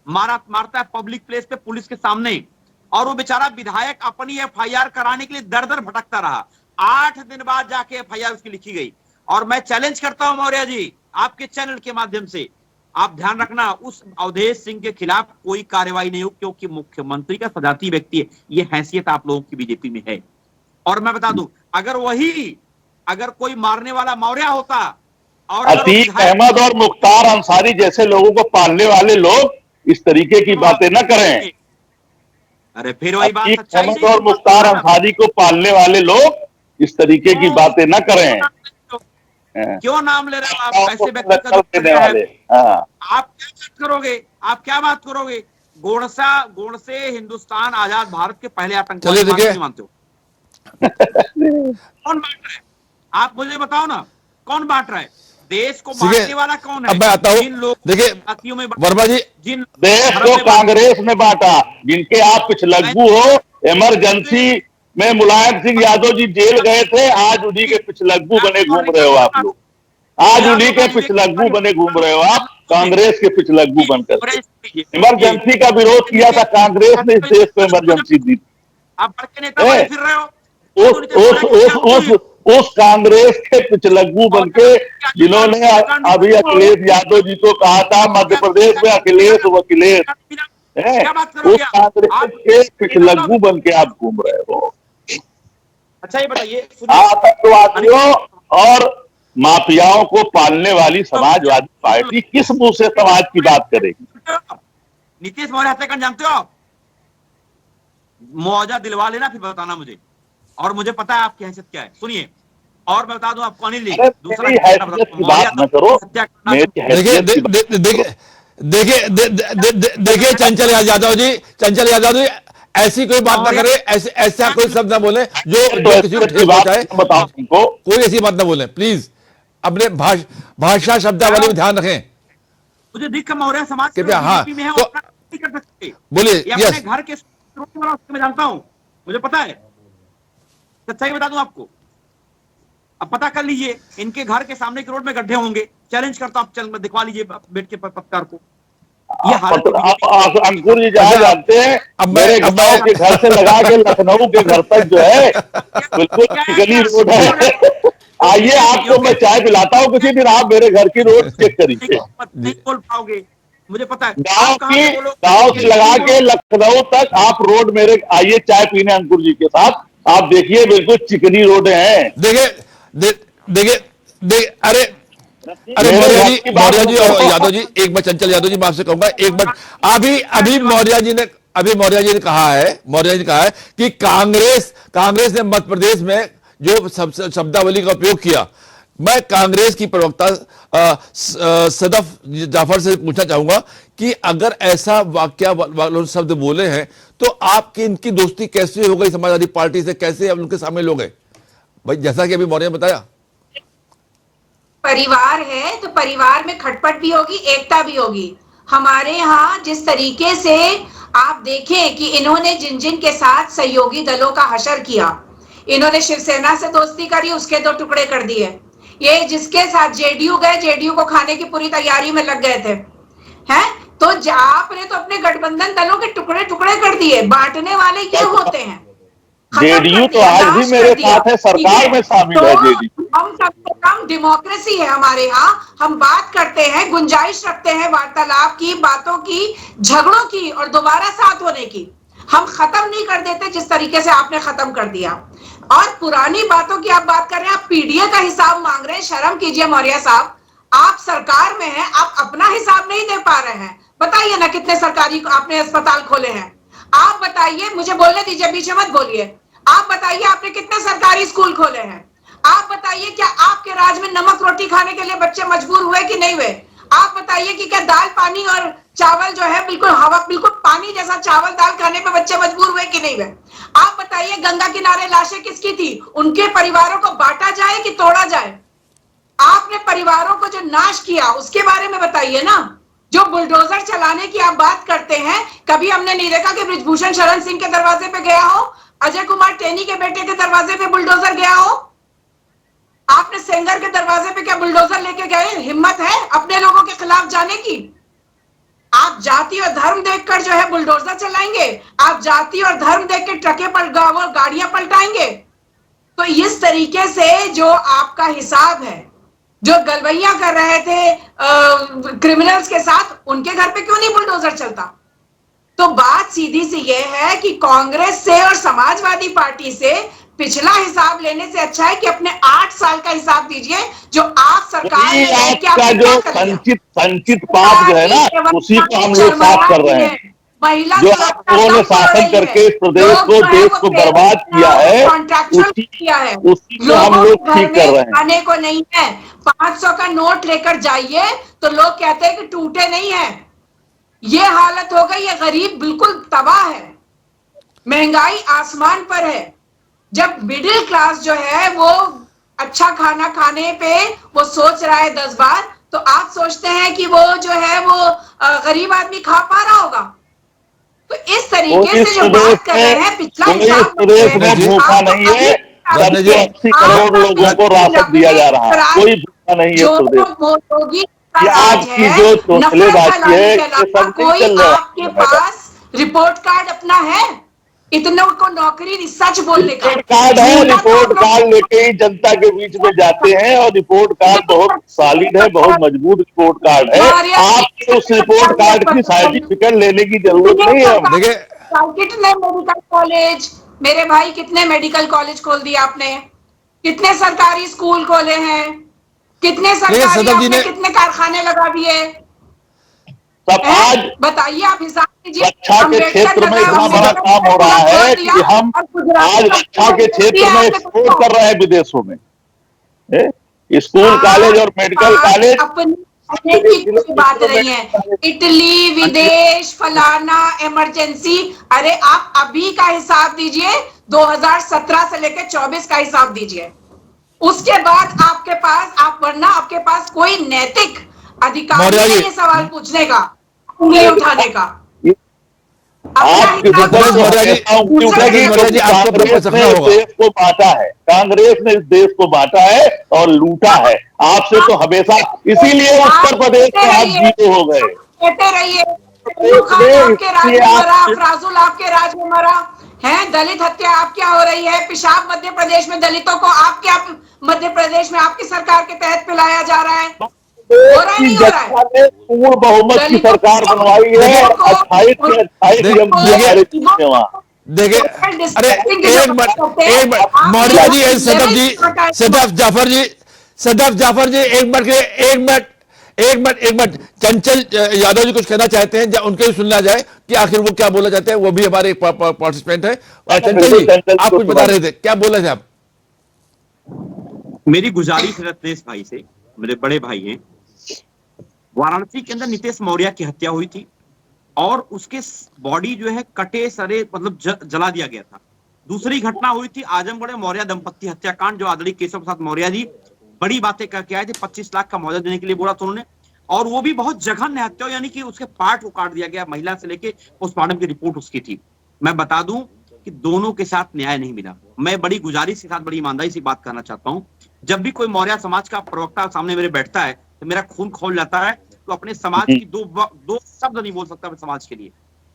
मारता है पब्लिक प्लेस पे पुलिस के सामने, और वो बेचारा विधायक अपनी एफआईआर कराने के लिए दर दर भटकता रहा। 8 दिन बाद जाके एफआईआर उसकी लिखी गई। और मैं चैलेंज करता हूं मौर्य जी, आपके चैनल के माध्यम से, आप ध्यान रखना उस अवधेश सिंह के खिलाफ कोई कार्रवाई नहीं हो, क्योंकि मुख्यमंत्री का सजाती व्यक्ति है। ये हैसियत आप लोगों की बीजेपी में है। और मैं बता दूं, अगर कोई मारने वाला मौर्य होता और अतीक अहमद और मुख्तार अंसारी जैसे लोगों को पालने वाले लोग इस तरीके की बातें न करें। अरे फिर वही बात, अतीक सच्चाई अहमद और मुख्तार अंसारी को पालने वाले लोग इस तरीके की बातें न करें। क्यों नाम ले रहे हो आप ऐसे व्यक्ति का? देने वाले आप क्या बात करोगे? आप क्या बात करोगे? गोडसे हिंदुस्तान आजाद भारत के पहले आतंकवादी मानते हो? कौन बांट रहा है? आप मुझे बताओ ना, कौन बांट रहा है? देश को बांटने वाला कौन है? अब मैं आता हूं, देखिए वर्मा जी, जिन देश को कांग्रेस ने बांटा, जिनके आप पिछलग्गू हो, इमरजेंसी में मुलायम सिंह यादव जी जेल गए थे, आज उन्हीं के पिछलग्गू बने घूम रहे हो आप लोग। आज उन्हीं के पिछलग्गू बने घूम रहे हो आप, कांग्रेस के पिछलग्गू बनकर। इमरजेंसी का विरोध किया था कांग्रेस ने, इस देश को इमरजेंसी दी। आप बड़े नेता बने फिर रहे हो। उस कांग्रेस के पिछलग्गू बनके जिन्होंने अभी अखिलेश यादव जी को कहा था मध्य प्रदेश में अखिलेश वकिलेश, उस कांग्रेस के पिछलग्गू बनके आप घूम रहे हो। अच्छा ये बताइए, आतंकवादियों और माफियाओं को पालने वाली समाजवादी पार्टी किस मुंह से समाज की बात करेगी? नीतीश मौर्य हत्याकांड जानते हो आप? मुआवजा दिलवा लेना फिर बताना मुझे, और मुझे पता है आपकी हैसियत क्या है। सुनिए, और मैं बता दूं आपको अनिल जी, दूसरा देखिए चंचल यादव जी ऐसी कोई बात ना करें, ऐसा कोई शब्द ना बोले जो किसी को ठेस पहुंचाए। कोई ऐसी बात ना बोले प्लीज, अपने भाषा शब्दावली में ध्यान रखें। मुझे दिख मौर्य समाज के बीजेपी में है, तो कर सकते बोलिए। अपने घर के मैं जानता हूं, मुझे पता है, सच्चाई बता दूं आपको। अब पता कर लीजिए, इनके घर के सामने के रोड में गड्ढे होंगे। चैलेंज करता हूं, चल दिखवा लीजिए बैठ के पत्रकार को। ये अंकुर जी जहां जानते हैं, मेरे गांव के घर से लगा के लखनऊ के घर तक जो है बिल्कुल चिकनी रोड है। आइए आपको मैं चाय पिलाता हूँ किसी दिन, आप मेरे घर की रोड चेक करिए। नहीं बोल पाओगे, मुझे पता है। गांव से लगा के लखनऊ तक आप रोड मेरे, आइए चाय पीने अंकुर जी के साथ, आप देखिए बिल्कुल चिकनी रोड है। देखिए अरे मौर्य जी और यादव जी, एक बार चंचल यादव जी मैं आपसे कहूंगा, एक बार अभी मौर्य जी ने कहा है कि कांग्रेस ने मध्य प्रदेश में जो शब्दावली का उपयोग किया। मैं कांग्रेस की प्रवक्ता सदफ जाफर से पूछना चाहूंगा कि अगर ऐसा वाक्य शब्द बोले हैं तो आपकी इनकी दोस्ती कैसे हो गई समाजवादी पार्टी से, कैसे उनके शामिल हो गए भाई? जैसा कि अभी मौर्य ने बताया, परिवार है तो परिवार में खटपट भी होगी, एकता भी होगी। हमारे यहाँ जिस तरीके से आप देखें कि इन्होंने जिन जिन के साथ सहयोगी दलों का हशर किया, इन्होंने शिवसेना से दोस्ती करी, उसके 2 टुकड़े कर दिए। ये जिसके साथ जेडीयू गए, जेडीयू को खाने की पूरी तैयारी में लग गए थे, हैं? तो आपने तो अपने गठबंधन दलों के टुकड़े टुकड़े कर दिए। बांटने वाले ये होते हैं। जेडीयू तो आज भी मेरे साथ है, सरकार में शामिल है जेडीयू। हम सबसे कम डेमोक्रेसी है हमारे यहाँ। हम बात करते हैं, गुंजाइश रखते हैं वार्तालाप की, बातों की, झगड़ों की और दोबारा साथ होने की। हम खत्म नहीं कर देते जिस तरीके से आपने खत्म कर दिया। और पुरानी बातों की आप बात कर रहे हैं, आप पीडीए का हिसाब मांग रहे हैं। शर्म कीजिए मौर्य साहब, आप सरकार में हैं, आप अपना हिसाब नहीं दे पा रहे हैं। बताइए ना कितने सरकारी आपने अस्पताल खोले हैं? आप बताइए, मुझे बोलने दीजिए, बीच में मत बोलिए। आप बताइए आपने कितने सरकारी स्कूल खोले हैं? आप बताइए क्या आपके राज में नमक रोटी खाने के लिए बच्चे मजबूर हुए कि नहीं हुए? आप बताइए कि क्या दाल पानी और चावल जो है बिल्कुल हवा, बिल्कुल पानी जैसा चावल दाल खाने पे बच्चे मजबूर हुए कि नहीं हुए? आप बताइए गंगा किनारे लाशें किसकी थी? उनके परिवारों को बांटा जाए कि तोड़ा जाए? आपने परिवारों को जो नाश किया उसके बारे में बताइए ना। जो बुलडोजर चलाने की आप बात करते हैं, कभी हमने नहीं देखा कि बृजभूषण शरण सिंह के दरवाजे पे गया हो, अजय कुमार टेनी के बेटे के दरवाजे पे बुलडोजर गया हो। आपने सेंगर के दरवाजे पे क्या बुलडोजर लेके गए? हिम्मत है अपने लोगों के खिलाफ जाने की? आप जाति और धर्म देखकर जो है बुलडोजर चलाएंगे, आप जाति और धर्म देख के ट्रकें वो गाड़ियां पलटाएंगे। तो इस तरीके से जो आपका हिसाब है, जो गलवैया कर रहे थे क्रिमिनल्स के साथ, उनके घर पे क्यों नहीं बुलडोजर चलता? तो बात सीधी सी ये है कि कांग्रेस से और समाजवादी पार्टी से पिछला हिसाब लेने से अच्छा है कि अपने 8 साल का हिसाब दीजिए जो आप सरकार में रह के आपका आपने जो क्या कर लिया। संचित पाप जो है ना, उसी को हम लोग साफ कर रहे हैं। महिला जो सुरक्षा आप लोगों ने कम हो शासन रही है। करके इस प्रदेश लोग को, जो है देश वो को बर्बाद किया है, कॉन्ट्रैक्चुअल किया है। उसी को हम लोगों लोग के घर ठीक कर में रहे हैं। खाने को नहीं है। 500 का नोट लेकर जाइए तो लोग कहते हैं कि टूटे नहीं है। ये हालत हो गई है, गरीब बिल्कुल तबाह है, महंगाई आसमान पर है। जब मिडिल क्लास जो है वो अच्छा खाना खाने पे वो सोच रहा है 10 बार, तो आप सोचते हैं कि वो जो है वो गरीब आदमी खा पा रहा होगा? तो इस तरीके से जो बात कर रहे हैं, पिछला हिसाब प्रदेश में भूखा नहीं है। 70-80 करोड़ लोगों को राशन दिया जा रहा है, कोई भूखा नहीं है जो प्रदेश। मोदी ये आपकी जो चोचलेबाजी है, ये सब नहीं कोई चल रहा आपके पास रिपोर्ट कार्ड अपना है इतनों को नौकरी सच बोलने का? रिपोर्ट कार्ड है, रिपोर्ट कार्ड लेके ही जनता के बीच में जाते हैं, और रिपोर्ट कार्ड बहुत सॉलिड है, बहुत मजबूत रिपोर्ट कार्ड है। आपको उस रिपोर्ट कार्ड की सर्टिफिकेट लेने की जरूरत नहीं है। देखिए, कितने मेडिकल कॉलेज, मेरे भाई कितने मेडिकल कॉलेज खोल दिए आपने, कितने सरकारी स्कूल खोले हैं, कितने सरकारी सदर जी आपने ने कितने कारखाने लगा दिए? तब आज बताइए, आप हिसाब कीजिए। रक्षा के क्षेत्र में इतना बड़ा काम हो रहा है कि हम आज रक्षा के क्षेत्र में एक्सपोर्ट कर रहे हैं विदेशों में। स्कूल, कॉलेज और मेडिकल कॉलेज अपने की कोई बात नहीं है। इटली, विदेश, फलाना, इमरजेंसी, अरे आप अभी का हिसाब दीजिए, 2017 से लेकर 24 का हिसाब दीजिए। उसके बाद आपके पास वरना आपके पास कोई नैतिक अधिकार नहीं है ये सवाल पूछने का, उंगली उठाने का। कांग्रेस ने इस देश को बांटा है, कांग्रेस ने इस देश को बांटा है और लूटा है। आपसे तो हमेशा, इसीलिए उत्तर प्रदेश में आप जीरो हो गए। कहते रहिए, आपके राज में मरा, अफराजुल आपके राज में मरा है, दलित हत्या आपके यहाँ हो रही है, पेशाब मध्य प्रदेश में दलितों को आपके मध्य प्रदेश में आपकी सरकार के तहत पिलाया जा रहा है। हो रहा है, नहीं हो रहा है? पूर्ण बहुमत की सरकार बनवाई है, 28 के 28 वहाँ। देखिए, अरे एक मिनट मौर्य जी, सदफ जाफर जी एक मिनट चंचल यादव जी कुछ कहना चाहते हैं, उनके भी सुनना जाए कि आखिर वो क्या बोलना चाहते हैं। वो भी हमारे पार्टिसिपेंट है। चंचल जी, आप कुछ बता रहे थे, क्या बोल रहे थे आप? मेरी गुजारिश है रत्नेश भाई से, मेरे बड़े भाई हैं। वाराणसी के अंदर नीतीश मौर्य की हत्या हुई थी और उसके बॉडी जो है कटे सरे मतलब जला दिया गया था। दूसरी घटना हुई थी आजमगढ़ मौर्य दंपत्ति हत्याकांड, जो आदरणीय केशव प्रसाद मौर्य जी बड़ी बातें करके आए थे। 25 लाख का मुआवजा देने के लिए बोला था उन्होंने, और वो भी बहुत जघन्य हत्या, यानी कि उसके पार्ट को काट दिया गया, महिला से लेके पोस्टमार्टम की रिपोर्ट उसकी थी। मैं बता दूं कि दोनों के साथ न्याय नहीं मिला। मैं बड़ी गुजारिश के साथ, बड़ी ईमानदारी से बात करना चाहता हूं, जब भी कोई मौर्य समाज का प्रवक्ता सामने मेरे बैठता है तो मेरा खून खौल जाता है। तो अपने समाज की दो शब्द नहीं बोल सकता मैं समाज के लिए,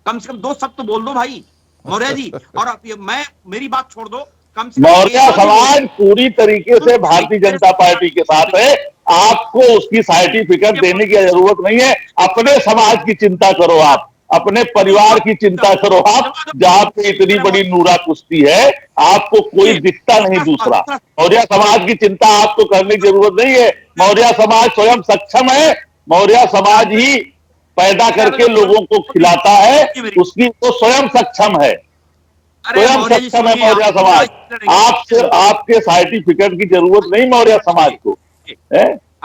कम से कम 2 शब्द तो बोल दो भाई मौर्य जी। और मैं मेरी बात छोड़ दो, कम से कम मौर्य समाज पूरी तरीके से भारतीय जनता पार्टी के साथ है। आपको उसकी सर्टिफिकेट देने की जरूरत नहीं है। अपने समाज की चिंता करो, आप अपने परिवार की चिंता करो। आप जहां पे इतनी बड़ी नूरा कुश्ती है, आपको कोई दिखता नहीं दूसरा। मौर्य समाज की चिंता आपको करने की जरूरत नहीं है। मौर्य समाज स्वयं सक्षम है। मौर्य समाज ही पैदा करके लोगों को खिलाता है, उसकी वो स्वयं सक्षम है, स्वयं सक्षम है मौर्य समाज। आपसे आपके सर्टिफिकेट की जरूरत नहीं मौर्य समाज को।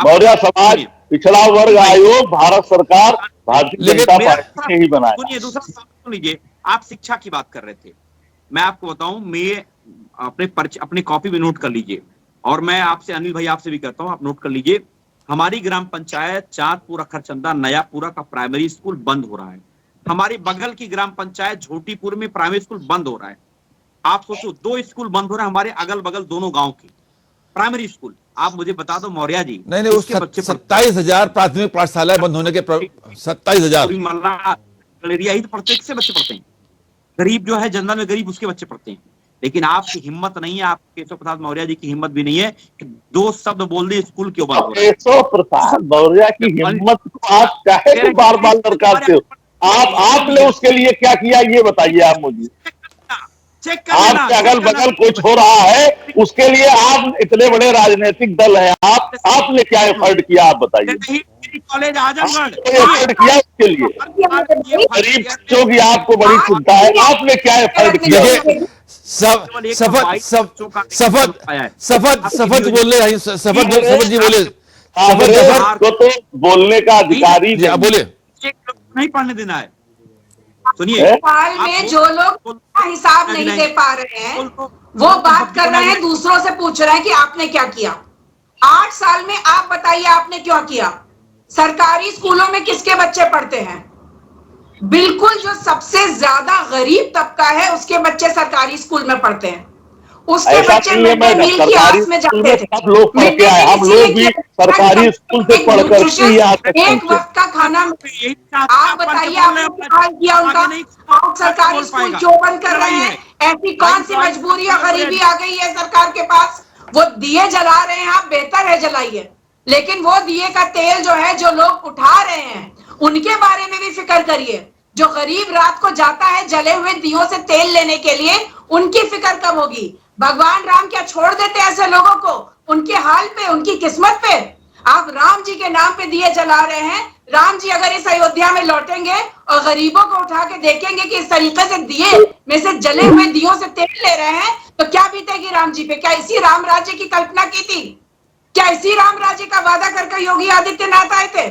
मौर्य समाज पिछड़ा वर्ग आयोग भारत सरकार, भारतीय जनता पार्टी ने ही बनाया। सुनिए, दूसरा सुन लीजिए, आप शिक्षा की बात कर रहे थे। मैं आपको बताऊं, मैं अपने कॉपी में नोट कर लीजिए, और मैं आपसे, अनिल भाई आपसे भी कहता हूं, आप नोट कर लीजिए। हमारी ग्राम पंचायत चांदपुर अखरचंदा नयापुरा का प्राइमरी स्कूल बंद हो रहा है। हमारी बगल की ग्राम पंचायत झोटीपुर में प्राइमरी स्कूल बंद हो रहा है। आप सोचो, 2 स्कूल बंद हो रहे हैं हमारे अगल बगल दोनों गांव के प्राइमरी स्कूल। आप मुझे बता दो मौर्य जी, नहीं नहीं, उस किसके बच्चे 27,000 प्राथमिक पाठशालाएं बंद होने के 27,000। पूरी मल्ला गलेरिया ही तो पढ़ते हैं, किससे बच्चे पढ़ते हैं? गरीब जो है, जनरल में गरीब, उसके बच्चे पढ़ते हैं। लेकिन आपकी हिम्मत नहीं है, आप केशव प्रसाद मौर्य जी की हिम्मत भी नहीं है कि 2 शब्द बोल दे स्कूल क्यों बंद हो रहा है। केशव प्रसाद मौर्य की हिम्मत को आप चाहे तो बार बार लड़काते हो। आपने उसके लिए क्या किया ये बताइए आप मुझे। चेक कर लेना, आपके अगल बगल कुछ हो रहा है उसके लिए आप इतने बड़े राजनीतिक दल है, आपने क्या एफर्ट किया आप बताइए। कॉलेज आजमगढ़ एफर्ट किया उसके लिए। गरीब बच्चों की आपको बड़ी चिंता है, आपने क्या एफर्ट किया। देखिए शपथ बोल रहे हैं, शपथ जी बोले, कांग्रेस को तो बोलने का अधिकारी जी आप बोले। नहीं पढ़ने देना है। सुनिए, नेपाल में जो लोग हिसाब नहीं दे पा रहे हैं वो बात कर रहे हैं, दूसरों से पूछ रहे हैं कि आपने क्या किया 8 साल में। आप बताइए आपने क्या किया। सरकारी स्कूलों में किसके बच्चे पढ़ते हैं? बिल्कुल जो सबसे ज्यादा गरीब तबका है उसके बच्चे सरकारी स्कूल में पढ़ते हैं। उसके बच्चे मिड डे मील की आस में जाते थे। सब लोग पढ़ के आए, हम लोग भी सरकारी स्कूल से पढ़ कर एक वक्त का खाना। आप बताइए आपने क्या हाल किया उनका? आप सरकारी स्कूल क्यों बंद कर रहे हैं? ऐसी कौन सी मजबूरी या गरीबी आ गई है सरकार के पास? वो दिए जला रहे हैं, आप बेहतर है जलाइए, लेकिन वो दिए का तेल जो है जो लोग उठा रहे हैं उनके बारे में भी फिक्र करिए। जो गरीब रात को जाता है जले हुए दियों से तेल लेने के लिए, उनकी फिक्र कब होगी? भगवान राम क्या छोड़ देते ऐसे लोगों को उनके हाल पे, उनकी किस्मत पे? आप राम जी के नाम पे दिए जला रहे हैं। राम जी अगर इस अयोध्या में लौटेंगे और गरीबों को उठा के देखेंगे कि इस तरीके से दिए में से जले हुए दियों से तेल ले रहे हैं तो क्या बीतेगी राम जी पे? क्या इसी राम राज्य की कल्पना की थी? क्या इसी राम राज्य का वादा करके योगी आदित्यनाथ आए थे?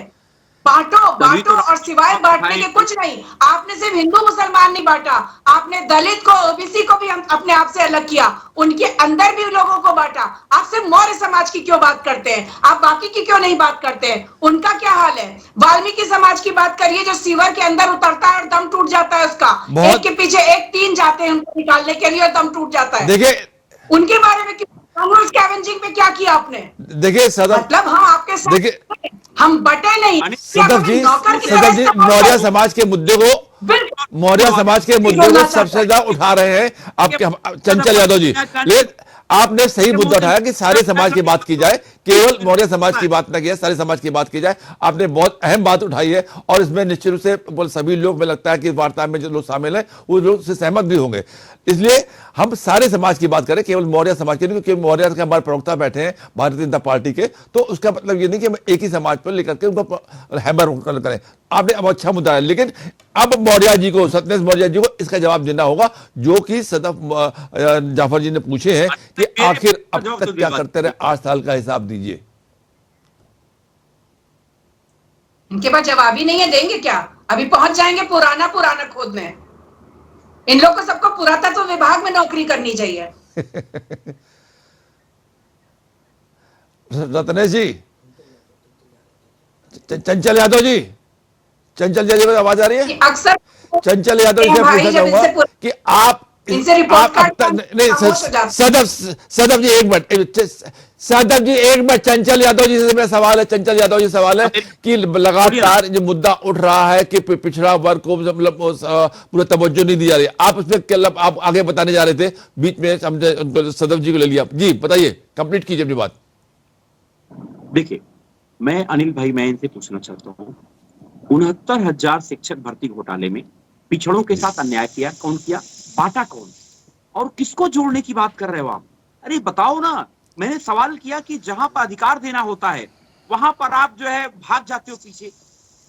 बांटो बांटो और सिवाय बांटने के कुछ नहीं। आपने सिर्फ हिंदू मुसलमान नहीं बांटा, आपने दलित को, ओबीसी को भी हम अपने आप से अलग किया, उनके अंदर भी लोगों को बांटा। आप सिर्फ मौर्य समाज की क्यों बात करते हैं? आप बाकी की क्यों नहीं बात करते हैं? उनका क्या हाल है? वाल्मीकि समाज की बात करिए जो सीवर के अंदर उतरता है और दम टूट जाता है उसका। एक के पीछे एक 3 जाते हैं उनको निकालने के लिए और दम टूट जाता है। देखिए उनके बारे में स्कैवेंजिंग में क्या किया आपने? देखिए सदफ, मतलब हम आपके साथ देखिए हम बटे नहीं। सदफ जी मौर्य समाज के मुद्दे को, मौर्य समाज के मुद्दे को सबसे ज्यादा उठा रहे हैं आपके चंचल यादव जी। लेकिन आपने सही मुद्दा उठाया कि सारे समाज की बात की जाए, केवल मौर्य समाज की बात ना की जाए, सारे समाज की बात की जाए। आपने बहुत अहम बात उठाई है और इसमें निश्चित रूप से सभी लोग, में लगता है कि वार्ता में जो लोग शामिल हैं वो लोग से सहमत भी होंगे। इसलिए हम सारे समाज की बात करें, केवल मौर्य समाज की नहीं, क्योंकि मौर्य के हमारे प्रवक्ता बैठे हैं भारतीय जनता पार्टी के, तो उसका मतलब ये नहीं कि हम एक ही समाज पर लेकर के उनको हैमर करें। आपने अब अच्छा मुद्दा है, लेकिन अब मौर्य जी को, सत्येंद्र मौर्य जी को इसका जवाब देना होगा जो कि सदफ जाफर जी ने पूछे हैं कि आखिर अब तक क्या करते रहे, 8 साल का हिसाब दीजिए। इनके पास जवाब ही नहीं है, देंगे क्या? अभी पहुंच जाएंगे पुराना खोदने। इन लोग को सबको पुरातत्व विभाग में नौकरी करनी चाहिए। रत्नेश जी, चंचल यादव जी, चंचल यादव आवाज आ रही है? अक्सर चंचल यादव जी से पूछना चाहूंगा कि आप इनसे रिपोर्ट नहीं सदफ जी एक मिनट, सदफ जी एक मिनट, चंचल यादव जी से मेरा सवाल है, चंचल यादव जी सवाल है कि लगातार जो मुद्दा उठ रहा है कि पिछड़ा वर्ग को मतलब पूरा तवज्जो नहीं दी जा रही, आप उसमें आप आगे बताने जा रहे थे, बीच में समझे सदफ जी को ले लिया। जी बताइए, कंप्लीट कीजिए अपनी बात। देखिए, मैं अनिल भाई, मैं इनसे पूछना चाहता हूँ, 69,000 शिक्षक भर्ती घोटाले में पिछड़ों के साथ अन्याय किया, कौन किया? बांटा कौन? और किसको जोड़ने की बात कर रहे हो आप? अरे बताओ ना। मैंने सवाल किया कि जहां पर अधिकार देना होता है वहां पर आप जो है भाग जाते हो पीछे,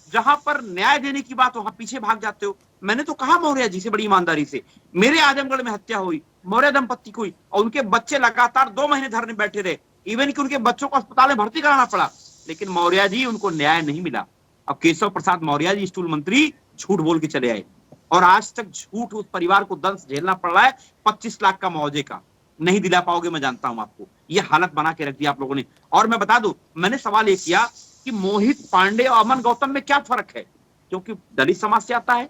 जहां पर न्याय देने की बात वहां पीछे भाग जाते हो। मैंने तो कहा मौर्य जी से बड़ी ईमानदारी से, मेरे आजमगढ़ में हत्या हुई, मौर्य दंपत्ति को हुई और उनके बच्चे लगातार 2 महीने धरने बैठे रहे, इवन कि उनके बच्चों को अस्पताल में भर्ती कराना पड़ा, लेकिन मौर्य जी उनको न्याय नहीं मिला। अब केशव प्रसाद मौर्य जी स्कूल मंत्री झूठ बोल के चले आए और आज तक झूठ उस परिवार को दंश झेलना पड़ रहा है 25 लाख का मुआवजे का। नहीं दिला पाओगे, मैं जानता हूं आपको, ये हालत बना के रख दिया आप लोगों ने। और मैं बता दूं, मैंने सवाल ये किया कि मोहित पांडे और अमन गौतम में क्या फर्क है, क्योंकि दलित समाज से आता है।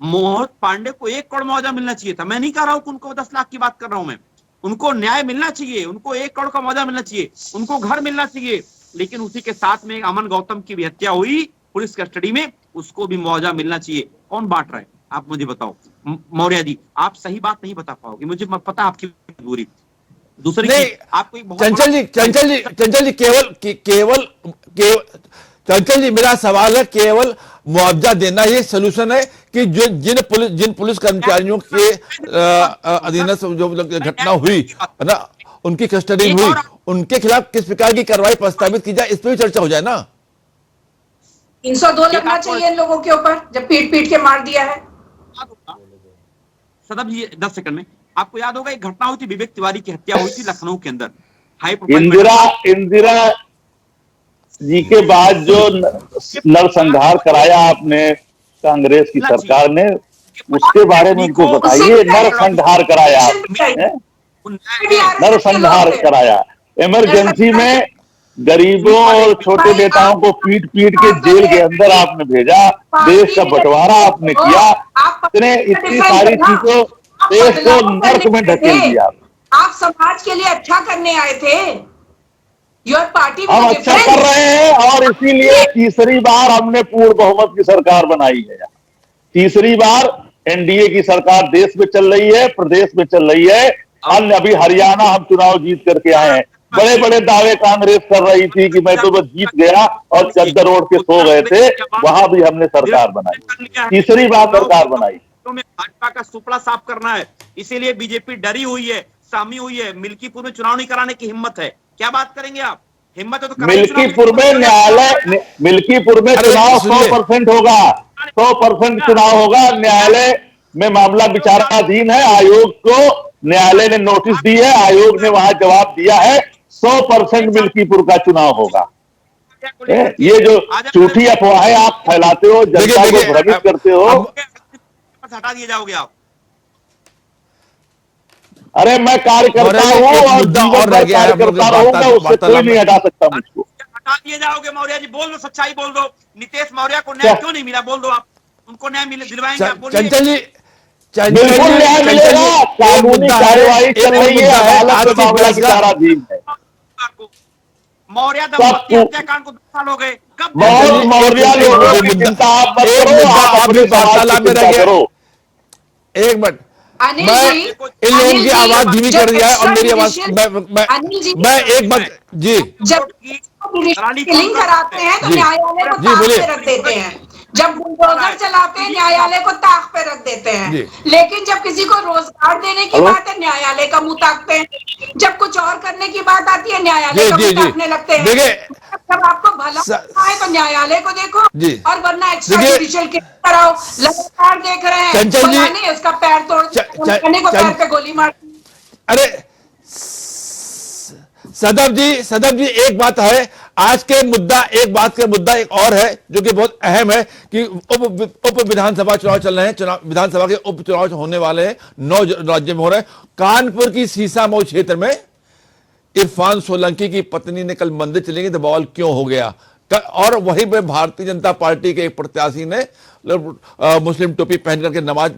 मोहित पांडे को 1 करोड़ मुआवजा मिलना चाहिए था। मैं नहीं कह रहा हूं कि उनको 10 लाख की बात कर रहा हूं मैं। उनको न्याय मिलना चाहिए, उनको 1 करोड़ का मुआवजा मिलना चाहिए, उनको घर मिलना चाहिए। लेकिन उसी के साथ में अमन गौतम की भी हत्या हुई पुलिस कस्टडी में, उसको भी मुआवजा मिलना चाहिए। कौन बांट रहा है? आप मुझे बताओ। मौर्य जी, आप सही बात नहीं बता पाओगे, मुझे पता आपकी मजबूरी। दूसरी नहीं, चीज, आपको एक बहुत चंचल जी, चंचल जी, मेरा सवाल है, केवल मुआवजा देना ये सोल्यूशन है कि जो जिन पुलिस कर्मचारियों के अधीनस्थ जो घटना हुई है ना, उनकी कस्टडी हुई, उनके खिलाफ किस प्रकार की कार्रवाई प्रस्तावित की जाए, इस पर भी चर्चा हो जाए ना। 302 लगना चाहिए इन लोगों के ऊपर, जब पीट पीट के मार दिया है। सदब जी 10 सेकंड में, आपको याद होगा एक घटना हुई थी, विवेक तिवारी की हत्या हुई थी लखनऊ के अंदर, हाई प्रोफाइल। इंदिरा जी के बाद जो नरसंहार कराया आपने कांग्रेस की सरकार ने, उसके बारे में उनको बताइए। नरसंहार कराया, नरसंहार कराया, इमरजेंसी में गरीबों और छोटे नेताओं को पीट पीट के जेल के अंदर आपने भेजा, देश का बंटवारा आपने किया, इतनी सारी चीजों, देश को नर्क में ढकेल दिया। आप समाज के लिए अच्छा करने आए थे। योर पार्टी हम अच्छा कर रहे हैं, और इसीलिए तीसरी बार हमने पूर्ण बहुमत की सरकार बनाई है। तीसरी बार एनडीए की सरकार देश में चल रही है, प्रदेश में चल रही है। अन्य अभी हरियाणा हम चुनाव जीत करके आए हैं। बड़े बड़े दावे कांग्रेस कर रही थी कि मैं तो बस जीत गया और चद्दर ओढ़ के सो गए थे, वहां भी हमने सरकार बनाई, तीसरी बार सरकार बनाई। भाजपा का सुपड़ा साफ करना है, इसीलिए बीजेपी डरी हुई है, सामी हुई है। मिल्कीपुर में चुनाव नहीं कराने की हिम्मत है, क्या बात करेंगे आप? हिम्मत है तो मिल्कीपुर में न्यायालय, मिल्कीपुर में चुनाव 100% होगा, 100% चुनाव होगा। न्यायालय में मामला विचाराधीन है, आयोग को न्यायालय ने नोटिस दी है, आयोग ने वहां जवाब दिया है, 100% मिल्कीपुर का चुनाव होगा। ये जो झूठी अफवाहें आप फैलाते हो, जनता को भ्रमित करते हो, हटा दिए जाओगे आप। अरे मैं कार्यकर्ता हूँ और जीवन भर कार्यकर्ता रहूंगा, उससे कोई नहीं हटा सकता मुझको। हटा दिए जाओगे मौर्य जी? बोल दो, सच्चाई बोल दो। नीतीश मौर्य को न्याय क्यों नहीं मिला? बोल दो आप, उनको न्याय दिलवाएंगे आप? चंचल जी, बिल्कुल न्याय मिलेगा, कानूनी कार्रवाई चल रही है, अदालत में मामला विचाराधीन है। मौर्य दंपति हत्याकांड को 2 साल हो गए, कब? बहुत मौर्य लोगों की चिंता आप मत करो, आप अपने समाज की चिंता करो। एक मिनट, अनिल मैं जी, इन लोगों की आवाज धीमी कर दिया है और मेरी आवाज, मैं एक बात जी, जब किलिंग कराते हैं तो न्यायालय को ताक पे रख देते हैं, जब बुलडोजर चलाते हैं न्यायालय को ताक पे रख देते हैं, लेकिन जब किसी को रोजगार देने की बात है न्यायालय का मुंह ताकते हैं, जब कुछ और करने की बात आती है न्यायालय का मुंह ताकने लगते हैं। जब आपको भला आए तो न्यायालय को देखो, और वरना एक्स्ट्रा जुडिशियल केस कराओ। लगातार देख रहे हैं, नहीं उसका पैर तोड़ को पैर पे गोली मार। अरे सदब जी, एक बात है, आज के मुद्दा, एक बात का मुद्दा एक और है जो कि बहुत अहम है कि उप विधानसभा चुनाव चल रहे हैं, विधानसभा के उपचुनाव होने वाले हैं, 9 राज्यों में हो रहे हैं। कानपुर की सीसामऊ क्षेत्र में इरफान सोलंकी की पत्नी ने कल मंदिर चली गई तो बवाल क्यों हो गया, और वहीं पे भारतीय जनता पार्टी के एक प्रत्याशी ने मुस्लिम टोपी पहन करके नमाज,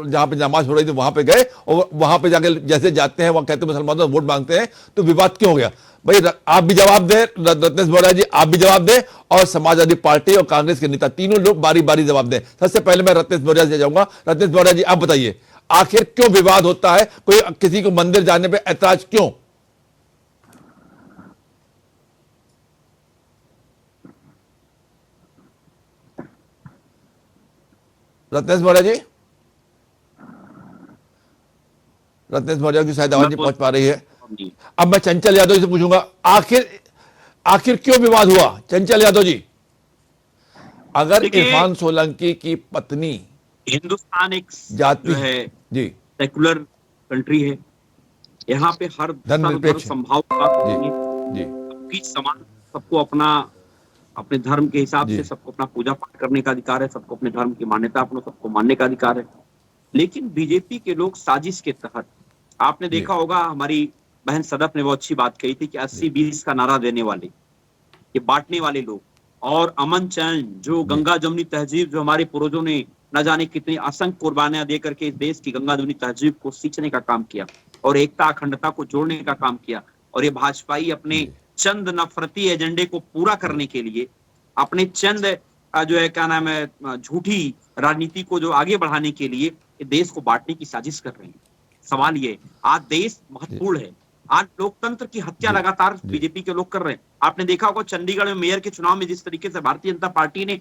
जहां पे नमाज हो रही थी वहां पे गए, और वहां पे जाके जैसे जाते हैं वहां कहते हैं मुसलमानों वोट मांगते हैं, तो विवाद क्यों हो गया? भाई आप भी जवाब दें, रत्नेश मौर्य जी आप भी जवाब दें, और समाजवादी पार्टी और कांग्रेस के नेता तीनों लोग बारी बारी जवाब दें। सबसे पहले मैं रत्नेश मौर्य से जाऊंगा। रत्नेश मौर्य जी आप बताइए, आखिर क्यों विवाद होता है? कोई किसी को मंदिर जाने पर ऐतराज क्यों? रत्नेश मौर्य जी, रत्नेश मौर्य की शायद आवाज नहीं पहुंच पा रही है। अब मैं चंचल यादव से पूछूंगा, आखिर क्यों विवाद हुआ? चंचल यादव जी, अगर इरफान सोलंकी की पत्नी, हिंदुस्तान एक जाति है जी, सेकुलर कंट्री है, यहाँ पे हर धर्मनिरपेक्ष संभाव जी समान, सबको अपने धर्म के हिसाब से सबको अपना पूजा पाठ करने का अधिकार है, सबको अपने धर्म की मान्यता अपने सबको मानने का अधिकार है। लेकिन बीजेपी के लोग साजिश के तहत, आपने देखा होगा हमारी बहन सदफ ने वो अच्छी बात कही थी कि 80-20 का नारा देने वाले, ये बांटने वाले लोग, और अमन चैन जो गंगा जमुनी तहजीब, जो हमारे पूर्वजों ने न जाने कितनी असंख्य कुर्बानियां दे करके इस देश की गंगा जमुनी तहजीब को सींचने का काम किया, और एकता अखंडता को जोड़ने का काम किया। और ये भाजपाई अपने चंद नफरती एजेंडे को पूरा करने के लिए, अपने चंद जो है क्या नाम है झूठी राजनीति को जो आगे बढ़ाने के लिए देश को बांटने की साजिश कर रहे हैं। सवाल ये, आज देश महत्वपूर्ण है, आज लोकतंत्र की हत्या लगातार बीजेपी के लोग कर रहे हैं। आपने देखा होगा चंडीगढ़ में मेयर के चुनाव में जिस तरीके से भारतीय जनता पार्टी ने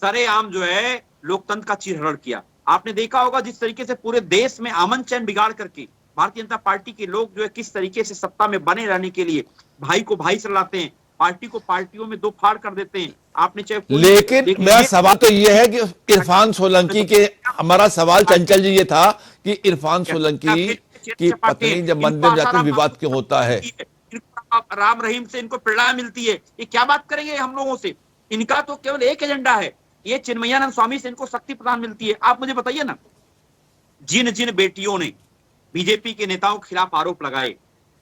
सरेआम जो है लोकतंत्र का चीरहरण किया। आपने देखा होगा जिस तरीके से पूरे देश में अमन चैन बिगाड़ करके भारतीय जनता पार्टी के लोग जो है किस तरीके से सत्ता में बने रहने के लिए भाई को भाई चलाते हैं, पार्टी को पार्टियों में दो फाड़ कर देते हैं। आपने चाहे, लेकिन मेरा सवाल तो ये है कि इरफान सोलंकी के, हमारा सवाल चंचल जी ये था कि इरफान सोलंकी की पत्नी जब मंदिर में जाती है विवाद क्यों होता है? राम रहीम से इनको प्रेरणा मिलती है, ये क्या बात करेंगे हम लोगों से? इनका तो केवल एक एजेंडा है, ये चिन्मयानंद स्वामी से इनको शक्ति प्रदान मिलती है। आप मुझे बताइए ना, जिन जिन बेटियों ने बीजेपी के नेताओं के खिलाफ आरोप लगाए,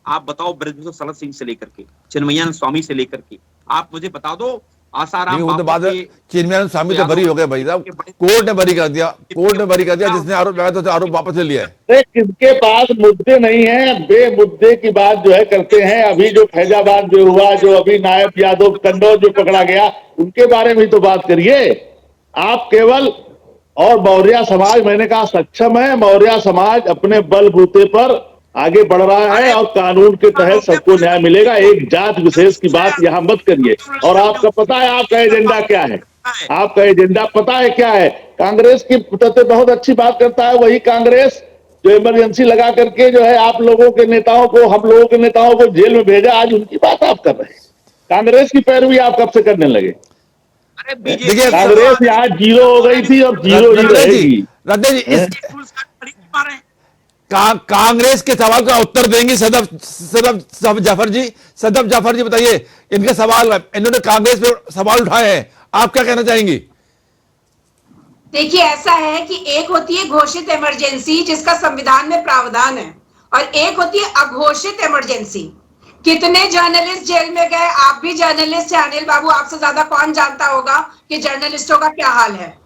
आप बताओ, ब्रजभूषण शरद सिंह से लेकर के चिन्मयानंद स्वामी से लेकर के, आप मुझे बता दो आसाराम वो तो बाद चिन्मयानंद स्वामी तो बरी हो गए भाई साहब, कोर्ट ने बरी कर दिया, कोर्ट ने बरी कर दिया। जिसने आरोप लगाया था आरोप वापस ले लिया है। किसके पास मुद्दे नहीं है, बेमुद्दे की बात जो है करते हैं। अभी जो फैजाबाद जो हुआ, जो अभी नायब यादव कन्नौज जो पकड़ा गया, उनके बारे में तो बात करिए आप केवल। और मौर्य समाज, मैंने कहा सक्षम है, मौर्य समाज अपने बलबूते पर आगे बढ़ रहा है और कानून के तहत सबको न्याय मिलेगा। एक जात विशेष की बात यहां मत करिए। और आपका पता है आपका एजेंडा क्या है, आपका एजेंडा पता है क्या है? कांग्रेस की तो बहुत अच्छी बात करता है वही कांग्रेस जो इमरजेंसी लगा करके जो है आप लोगों के नेताओं को, हम लोगों के नेताओं को जेल में भेजा, आज उनकी बात आप कर रहे हैं। कांग्रेस की पैरवी आप कब से करने लगे? देखिए कांग्रेस यहाँ जीरो हो गई थी और जीरो ही रहेगी। रद्दे जी, कांग्रेस के सवाल का उत्तर देंगी सदफ जाफर जी। सदफ जाफर जी बताइए, इनके सवाल, इन्होंने कांग्रेस पे सवाल उठाए हैं, आप क्या कहना चाहेंगी? देखिए, ऐसा है कि एक होती है घोषित इमरजेंसी जिसका संविधान में प्रावधान है, और एक होती है अघोषित इमरजेंसी। कितने जर्नलिस्ट जेल में गए, आप भी जर्नलिस्ट हैं अनिल बाबू, आपसे ज्यादा कौन जानता होगा कि जर्नलिस्टों का क्या हाल है।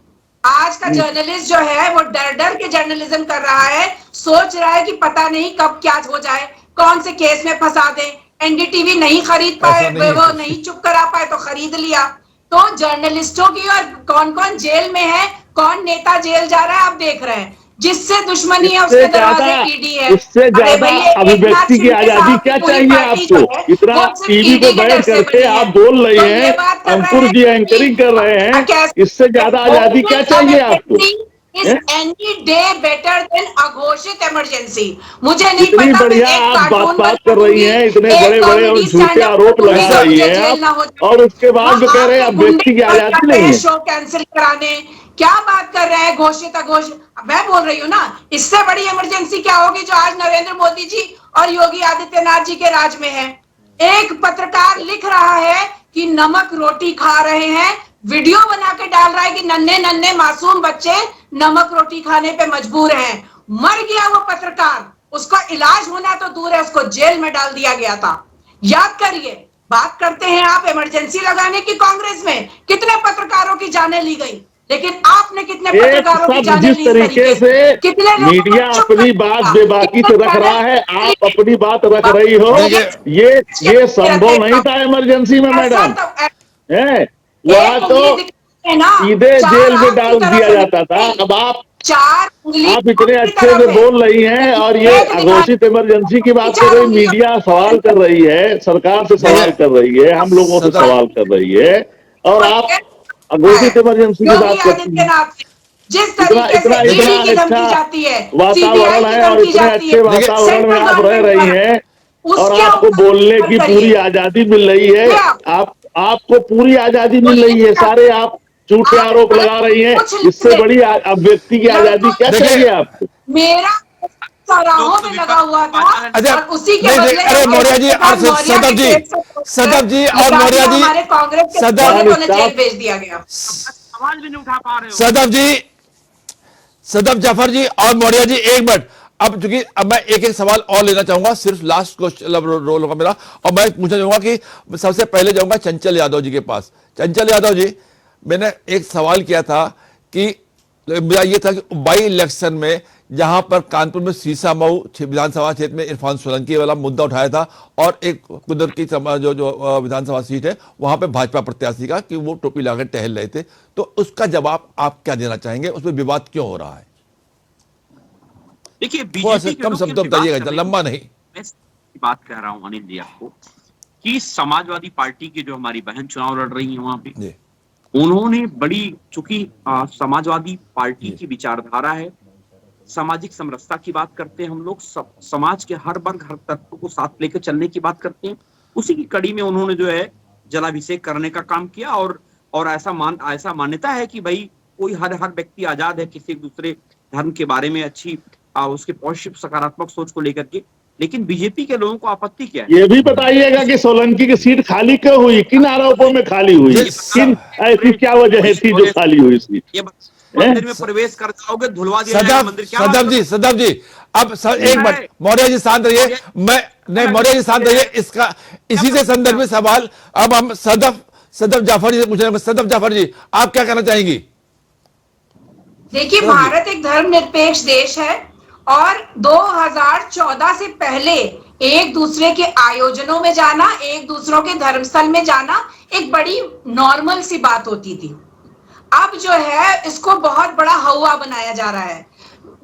आज का जर्नलिस्ट जो है वो डर डर के जर्नलिज्म कर रहा है, सोच रहा है कि पता नहीं कब क्या हो जाए, कौन से केस में फंसा दे। एनडीटीवी नहीं खरीद पाए, वो नहीं चुप करा पाए तो खरीद लिया। तो जर्नलिस्टों की, और कौन कौन जेल में है, कौन नेता जेल जा रहा है, आप देख रहे हैं। जिससे दुश्मनी है उसके दरवाजे ईडी है। इससे ज्यादा अभिव्यक्ति की आजादी क्या चाहिए आपको? इतना टीवी पे बैठ करके आप बोल रही हैं, अंकुर जी एंकरिंग कर रहे हैं, इससे ज्यादा आजादी क्या चाहिए आपको? एनी डे बेटर देन अघोषित इमरजेंसी। मुझे नहीं इतनी पता, बढ़िया आप बात कर रही हैं, इतने बड़े बड़े और झूठे आरोप लगा रही हैं और उसके बाद जो कह रहे हैं अब व्यक्ति की आजादी नहीं है। शो कैंसिल कराने क्या बात कर रहे हैं? घोषित अघोषित, मैं बोल रही हूँ ना, इससे बड़ी इमरजेंसी क्या होगी जो आज नरेंद्र मोदी जी और योगी आदित्यनाथ जी के राज में है। एक पत्रकार लिख रहा है कि नमक रोटी खा रहे हैं, वीडियो बना के डाल रहा है कि नन्हे नन्हे मासूम बच्चे नमक रोटी खाने पे मजबूर हैं। मर गया वो पत्रकार, उसका इलाज होना तो दूर है, उसको जेल में डाल दिया गया था। याद करिए, बात करते हैं आप इमरजेंसी लगाने की। कांग्रेस में कितने पत्रकारों की जानें ली गई, लेकिन आपने कितने पत्रकारों की जानें ली? जिस तरीके से कितने मीडिया अपनी बात बेबाकी से रख रहा है, आप अपनी बात रख रही हो, ये संभव नहीं था इमरजेंसी में मैडम। है वहां तो सीधे जेल में डाल दिया जाता था। अब आप इतने अच्छे से बोल रही हैं और ये अघोषित इमरजेंसी की बात कर रही, मीडिया सवाल कर रही है, सरकार से सवाल कर रही है, हम लोगों से सवाल कर रही है, और आप अघोषित इमरजेंसी की बात करती हैं। जिस तरीके से ईडी की धमकी जाती है, वातावरण है और इतने अच्छे वातावरण में आप रह रही हैं और आपको बोलने की पूरी आजादी मिल रही है। आपको पूरी आजादी मिल रही है, सारे आप झूठे आरोप लगा रही हैं। इससे बड़ी अभिव्यक्ति की आजादी क्या चाहिए आपको? मेरा सराहों में लगा हुआ था और उसी के बदले अरे मौर्य जी और सदफ जी और मौर्य जी, हमारे कांग्रेस के को जेल भेज दिया गया। आवाज भी नहीं उठा पा रहे हो। सदफ जी, सदफ जाफर जी और मौर्य जी, एक मिनट। अब चूंकि अब मैं एक एक सवाल और लेना चाहूंगा, सिर्फ लास्ट क्वेश्चन रोल होगा मेरा, और मैं पूछना चाहूंगा कि सबसे पहले जाऊंगा चंचल यादव जी के पास। चंचल यादव जी, मैंने एक सवाल किया था कि मेरा ये था कि बाई इलेक्शन में जहां पर कानपुर में सीसामऊ विधानसभा क्षेत्र में इरफान सोलंकी वाला मुद्दा उठाया था और एक कुदरत की जो विधानसभा सीट है वहां पे भाजपा प्रत्याशी का कि वो टोपी लगाकर टहल रहे थे, तो उसका जवाब आप क्या देना चाहेंगे? उसमें विवाद क्यों हो रहा है? देखिए, थोड़ा सा बीजेपी कम शब्दों में बताइएगा, लंबा नहीं। मैं बात कह रहा हूं अनिल जी आपको कि समाजवादी पार्टी की जो हमारी बहन चुनाव लड़ रही है वहां पे जी उन्होंने बड़ी, चूंकि समाजवादी पार्टी की विचारधारा है, सामाजिक समरसता की बात करते हैं हम लोग, समाज के हर वर्ग हर तत्व को साथ लेकर चलने की बात करते हैं। उसी की कड़ी में उन्होंने जो है जलाभिषेक करने का काम किया और ऐसा मान्यता है कि भाई कोई हर व्यक्ति आजाद है किसी दूसरे धर्म के बारे में अच्छी उसके पॉजिटिव सकारात्मक सोच को लेकर के। लेकिन बीजेपी के लोगों को आपत्ति क्या है? ये भी बताइएगा कि सोलंकी की सीट खाली क्यों हुई, किन आरोपों में खाली हुई, किन ऐसी क्या वजह थी जो खाली हुई सीट? ये मंदिर में प्रवेश कर जाओगे धुलवा दिया जाएगा मंदिर, क्या सदब जी अब एक मिनट मौर्य जी शांत रहिए, मौर्य जी शांत रहिए, इसका इसी से संदर्भ में सवाल अब हम सदफ जाफर जी से पूछेंगे। सदफ जाफर जी, आप क्या कहना चाहेंगी? देखिए, भारत एक धर्मनिरपेक्ष देश है और 2014 से पहले एक दूसरे के आयोजनों में जाना, एक दूसरों के धर्मस्थल में जाना एक बड़ी नॉर्मल सी बात होती थी। अब जो है इसको बहुत बड़ा हवा बनाया जा रहा है।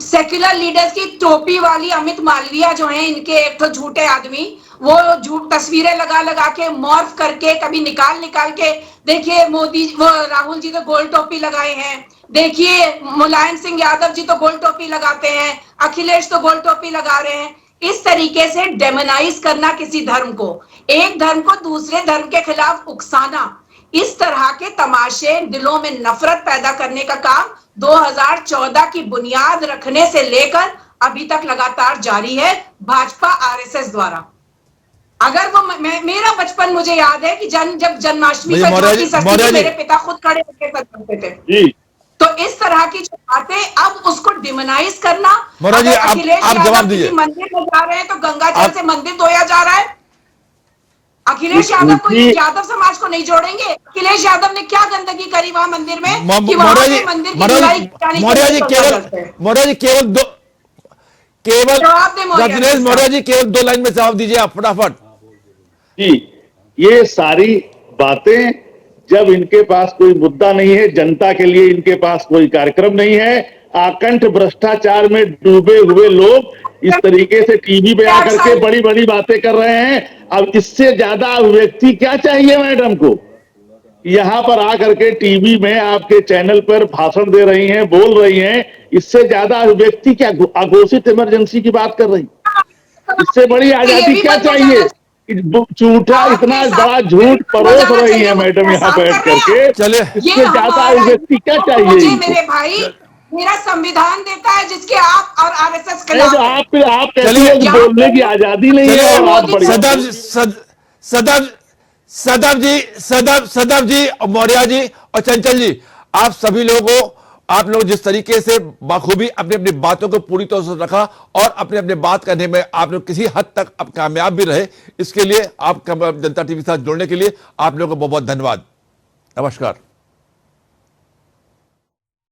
सेक्युलर लीडर्स की टोपी वाली अमित मालविया जो है, इनके एक तो झूठे आदमी, वो झूठ तस्वीरें लगा के मॉर्फ करके कभी निकाल के, देखिए मोदी वो राहुल जी तो गोल टोपी लगाए हैं, देखिए मुलायम सिंह यादव जी तो गोल टोपी लगाते हैं, अखिलेश तो गोल टोपी लगा रहे हैं। इस तरीके से डेमोनाइज करना किसी धर्म को, एक धर्म को दूसरे धर्म के खिलाफ उकसाना, इस तरह के तमाशे दिलों में नफरत पैदा करने का काम 2014 की बुनियाद रखने से लेकर अभी तक लगातार जारी है भाजपा आरएसएस द्वारा। अगर वो मेरा बचपन मुझे याद है कि जब जन्माष्टमी पर मेरे पिता खुद खड़े होकर करते थे, तो इस तरह की जो बातें अब उसको डिमोनाइज करना। अगर अखिलेश यादव किसी मंदिर में जा रहे हैं तो गंगा जल से मंदिर धोया जा रहा है। अखिलेश यादव को यादव समाज को नहीं जोड़ेंगे। अखिलेश यादव ने क्या गंदगी करी वहां मंदिर में कि वहां पे मंदिर की धुलाई मौर्य जी केवल 2 लाइन में जवाब दीजिए आप फटाफट जी। ये सारी बातें जब इनके पास कोई मुद्दा नहीं है, जनता के लिए इनके पास कोई कार्यक्रम नहीं है, आकंठ भ्रष्टाचार में डूबे हुए लोग इस तरीके से टीवी पे आकर के बड़ी बड़ी बातें कर रहे हैं। अब इससे ज्यादा अभिव्यक्ति क्या चाहिए मैडम को? यहां पर आकर के टीवी में आपके चैनल पर भाषण दे रही हैं, बोल रही हैं, इससे ज्यादा अभिव्यक्ति क्या? अघोषित इमरजेंसी की बात कर रही, इससे बड़ी आजादी क्या चाहिए? झूठा इतना बड़ा झूठ परोस रही है मैडम यहाँ बैठ करके, चले इससे ज्यादा अभिव्यक्ति क्या चाहिए? मेरे भाई, मेरा संविधान देता है जिसके आप और आरएसएस के आप कहते बोलने की आजादी नहीं है और आप सदब जी और मौर्य जी और चंचल जी, आप सभी लोगों आप लोग जिस तरीके से बखूबी अपनी अपनी बातों को पूरी तरह से रखा और अपने अपने बात करने में आप लोग किसी हद तक अब कामयाब भी रहे, इसके लिए आप जनता टीवी के साथ जुड़ने के लिए आप लोगों को बहुत बहुत धन्यवाद। नमस्कार।